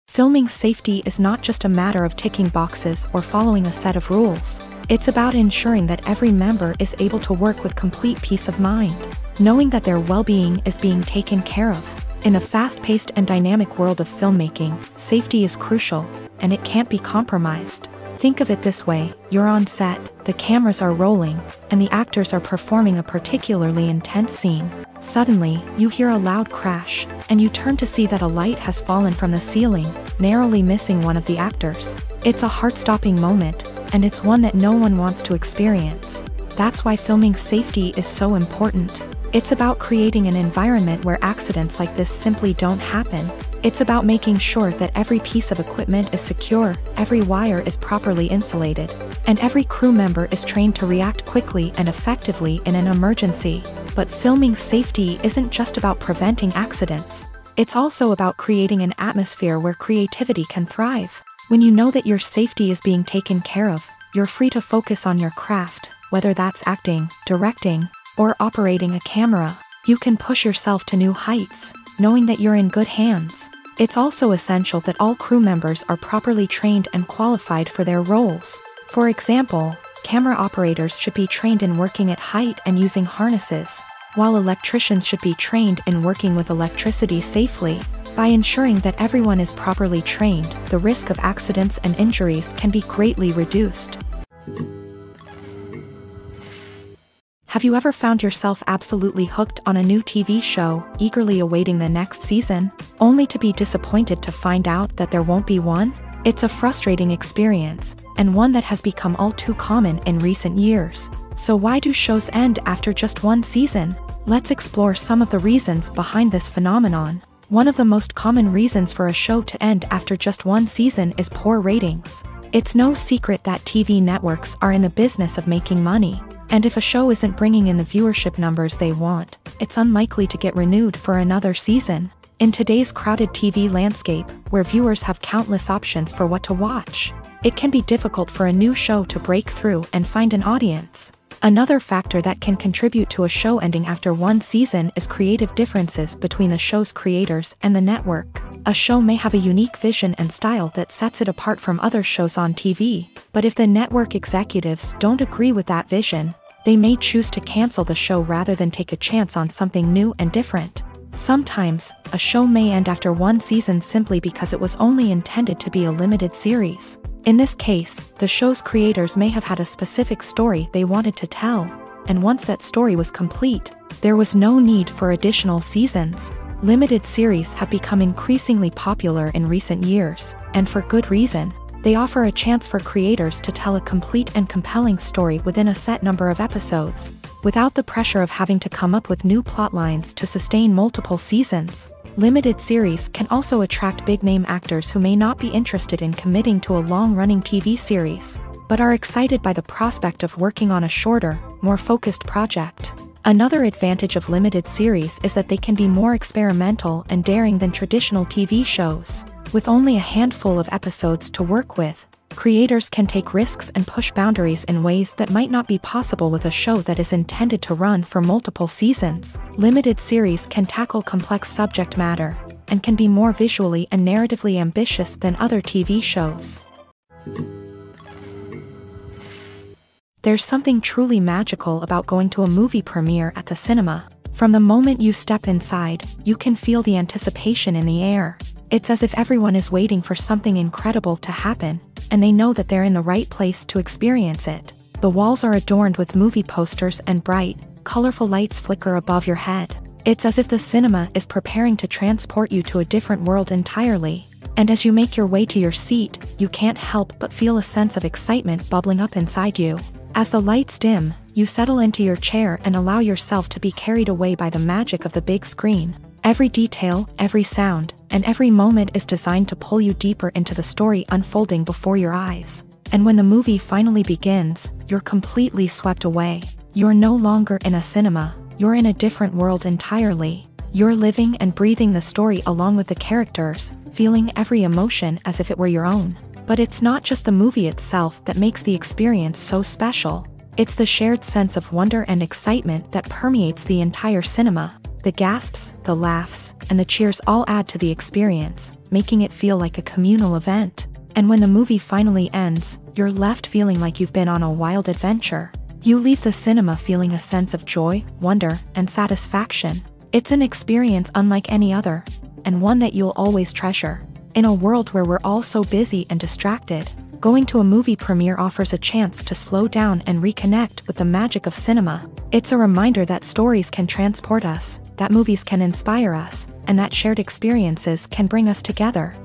Filming safety is not just a matter of ticking boxes or following a set of rules. It's about ensuring that every member is able to work with complete peace of mind, knowing that their well-being is being taken care of. In a fast-paced and dynamic world of filmmaking, safety is crucial, and it can't be compromised. Think of it this way: you're on set, the cameras are rolling, and the actors are performing a particularly intense scene. Suddenly, you hear a loud crash, and you turn to see that a light has fallen from the ceiling, narrowly missing one of the actors. It's a heart-stopping moment, and it's one that no one wants to experience. That's why filming safety is so important. It's about creating an environment where accidents like this simply don't happen. It's about making sure that every piece of equipment is secure, every wire is properly insulated, and every crew member is trained to react quickly and effectively in an emergency. But filming safety isn't just about preventing accidents. It's also about creating an atmosphere where creativity can thrive. When you know that your safety is being taken care of, you're free to focus on your craft, whether that's acting, directing, or operating a camera. You can push yourself to new heights, knowing that you're in good hands. It's also essential that all crew members are properly trained and qualified for their roles. For example, camera operators should be trained in working at height and using harnesses, while electricians should be trained in working with electricity safely. By ensuring that everyone is properly trained, the risk of accidents and injuries can be greatly reduced. Have you ever found yourself absolutely hooked on a new TV show, eagerly awaiting the next season, only to be disappointed to find out that there won't be one? It's a frustrating experience, and one that has become all too common in recent years. So why do shows end after just one season? Let's explore some of the reasons behind this phenomenon. One of the most common reasons for a show to end after just one season is poor ratings. It's no secret that TV networks are in the business of making money. And if a show isn't bringing in the viewership numbers they want, it's unlikely to get renewed for another season. In today's crowded TV landscape, where viewers have countless options for what to watch, it can be difficult for a new show to break through and find an audience. Another factor that can contribute to a show ending after one season is creative differences between the show's creators and the network. A show may have a unique vision and style that sets it apart from other shows on TV, but if the network executives don't agree with that vision, they may choose to cancel the show rather than take a chance on something new and different. Sometimes, a show may end after one season simply because it was only intended to be a limited series. In this case, the show's creators may have had a specific story they wanted to tell, and once that story was complete, there was no need for additional seasons. Limited series have become increasingly popular in recent years, and for good reason. They offer a chance for creators to tell a complete and compelling story within a set number of episodes, without the pressure of having to come up with new plotlines to sustain multiple seasons. Limited series can also attract big-name actors who may not be interested in committing to a long-running TV series, but are excited by the prospect of working on a shorter, more focused project. Another advantage of limited series is that they can be more experimental and daring than traditional TV shows. With only a handful of episodes to work with, creators can take risks and push boundaries in ways that might not be possible with a show that is intended to run for multiple seasons. Limited series can tackle complex subject matter, and can be more visually and narratively ambitious than other TV shows. There's something truly magical about going to a movie premiere at the cinema. From the moment you step inside, you can feel the anticipation in the air. It's as if everyone is waiting for something incredible to happen, and they know that they're in the right place to experience it. The walls are adorned with movie posters and bright, colorful lights flicker above your head. It's as if the cinema is preparing to transport you to a different world entirely. And as you make your way to your seat, you can't help but feel a sense of excitement bubbling up inside you. As the lights dim, you settle into your chair and allow yourself to be carried away by the magic of the big screen. Every detail, every sound, and every moment is designed to pull you deeper into the story unfolding before your eyes. And when the movie finally begins, you're completely swept away. You're no longer in a cinema, you're in a different world entirely. You're living and breathing the story along with the characters, feeling every emotion as if it were your own. But it's not just the movie itself that makes the experience so special. It's the shared sense of wonder and excitement that permeates the entire cinema. The gasps, the laughs, and the cheers all add to the experience, making it feel like a communal event. And when the movie finally ends, you're left feeling like you've been on a wild adventure. You leave the cinema feeling a sense of joy, wonder, and satisfaction. It's an experience unlike any other, and one that you'll always treasure. In a world where we're all so busy and distracted, going to a movie premiere offers a chance to slow down and reconnect with the magic of cinema. It's a reminder that stories can transport us, that movies can inspire us, and that shared experiences can bring us together.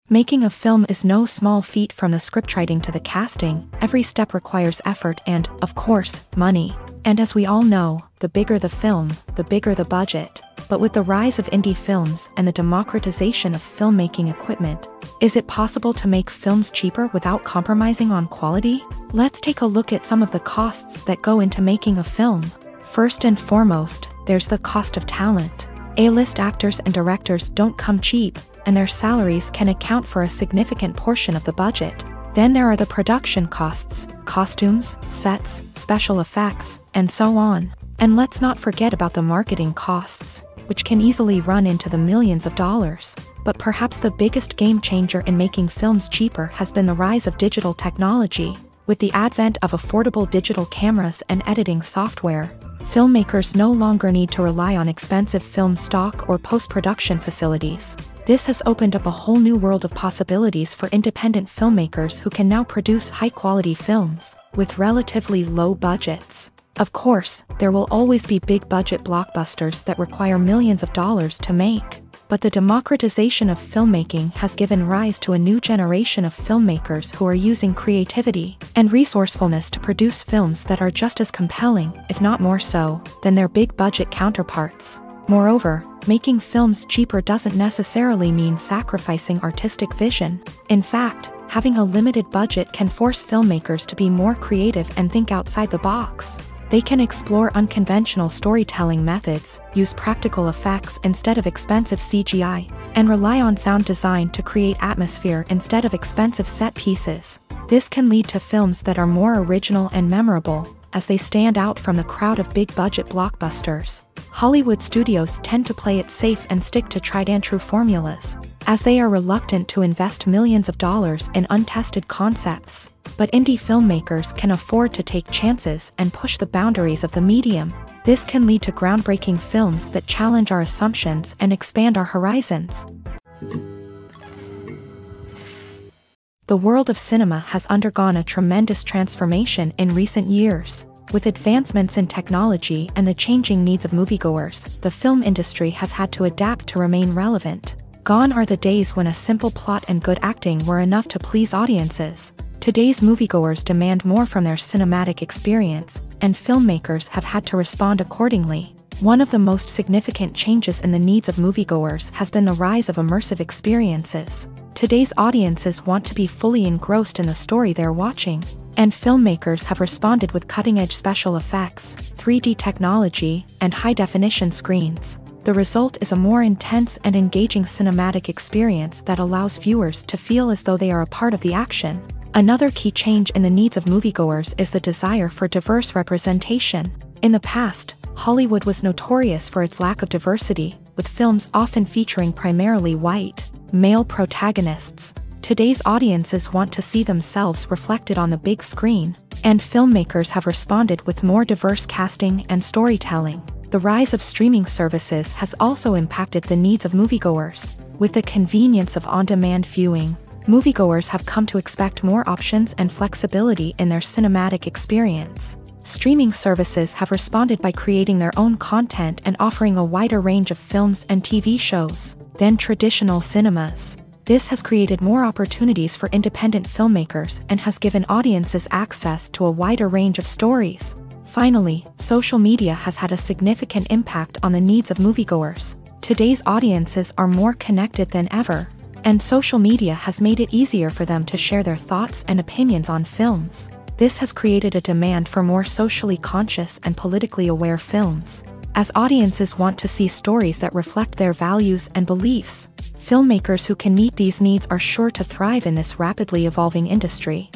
Making a film is no small feat. From the scriptwriting to the casting, every step requires effort and, of course, money. And as we all know, the bigger the film, the bigger the budget. But with the rise of indie films and the democratization of filmmaking equipment, is it possible to make films cheaper without compromising on quality? Let's take a look at some of the costs that go into making a film. First and foremost, there's the cost of talent. A-list actors and directors don't come cheap, and their salaries can account for a significant portion of the budget. Then there are the production costs, costumes, sets, special effects, and so on. And let's not forget about the marketing costs, which can easily run into the millions of dollars. But perhaps the biggest game changer in making films cheaper has been the rise of digital technology. With the advent of affordable digital cameras and editing software, filmmakers no longer need to rely on expensive film stock or post-production facilities. This has opened up a whole new world of possibilities for independent filmmakers who can now produce high-quality films with relatively low budgets. Of course, there will always be big-budget blockbusters that require millions of dollars to make. But the democratization of filmmaking has given rise to a new generation of filmmakers who are using creativity and resourcefulness to produce films that are just as compelling, if not more so, than their big-budget counterparts. Moreover, making films cheaper doesn't necessarily mean sacrificing artistic vision. In fact, Having a limited budget can force filmmakers to be more creative and think outside the box. They can explore unconventional storytelling methods, use practical effects instead of expensive CGI, and rely on sound design to create atmosphere instead of expensive set pieces. This can lead to films that are more original and memorable, as they stand out from the crowd of big-budget blockbusters. Hollywood studios tend to play it safe and stick to tried-and-true formulas, as they are reluctant to invest millions of dollars in untested concepts. But indie filmmakers can afford to take chances and push the boundaries of the medium. This can lead to groundbreaking films that challenge our assumptions and expand our horizons. The world of cinema has undergone a tremendous transformation in recent years. With advancements in technology and the changing needs of moviegoers, the film industry has had to adapt to remain relevant. Gone are the days when a simple plot and good acting were enough to please audiences. Today's moviegoers demand more from their cinematic experience, and filmmakers have had to respond accordingly. One of the most significant changes in the needs of moviegoers has been the rise of immersive experiences. Today's audiences want to be fully engrossed in the story they're watching, and filmmakers have responded with cutting-edge special effects, 3D technology, and high-definition screens. The result is a more intense and engaging cinematic experience that allows viewers to feel as though they are a part of the action. Another key change in the needs of moviegoers is the desire for diverse representation. In the past, Hollywood was notorious for its lack of diversity, with films often featuring primarily white, male protagonists. Today's audiences want to see themselves reflected on the big screen, and filmmakers have responded with more diverse casting and storytelling. The rise of streaming services has also impacted the needs of moviegoers. With the convenience of on-demand viewing, moviegoers have come to expect more options and flexibility in their cinematic experience. Streaming services have responded by creating their own content and offering a wider range of films and TV shows than traditional cinemas. This has created more opportunities for independent filmmakers and has given audiences access to a wider range of stories. Finally, social media has had a significant impact on the needs of moviegoers. Today's audiences are more connected than ever, and social media has made it easier for them to share their thoughts and opinions on films. This has created a demand for more socially conscious and politically aware films. As audiences want to see stories that reflect their values and beliefs, filmmakers who can meet these needs are sure to thrive in this rapidly evolving industry.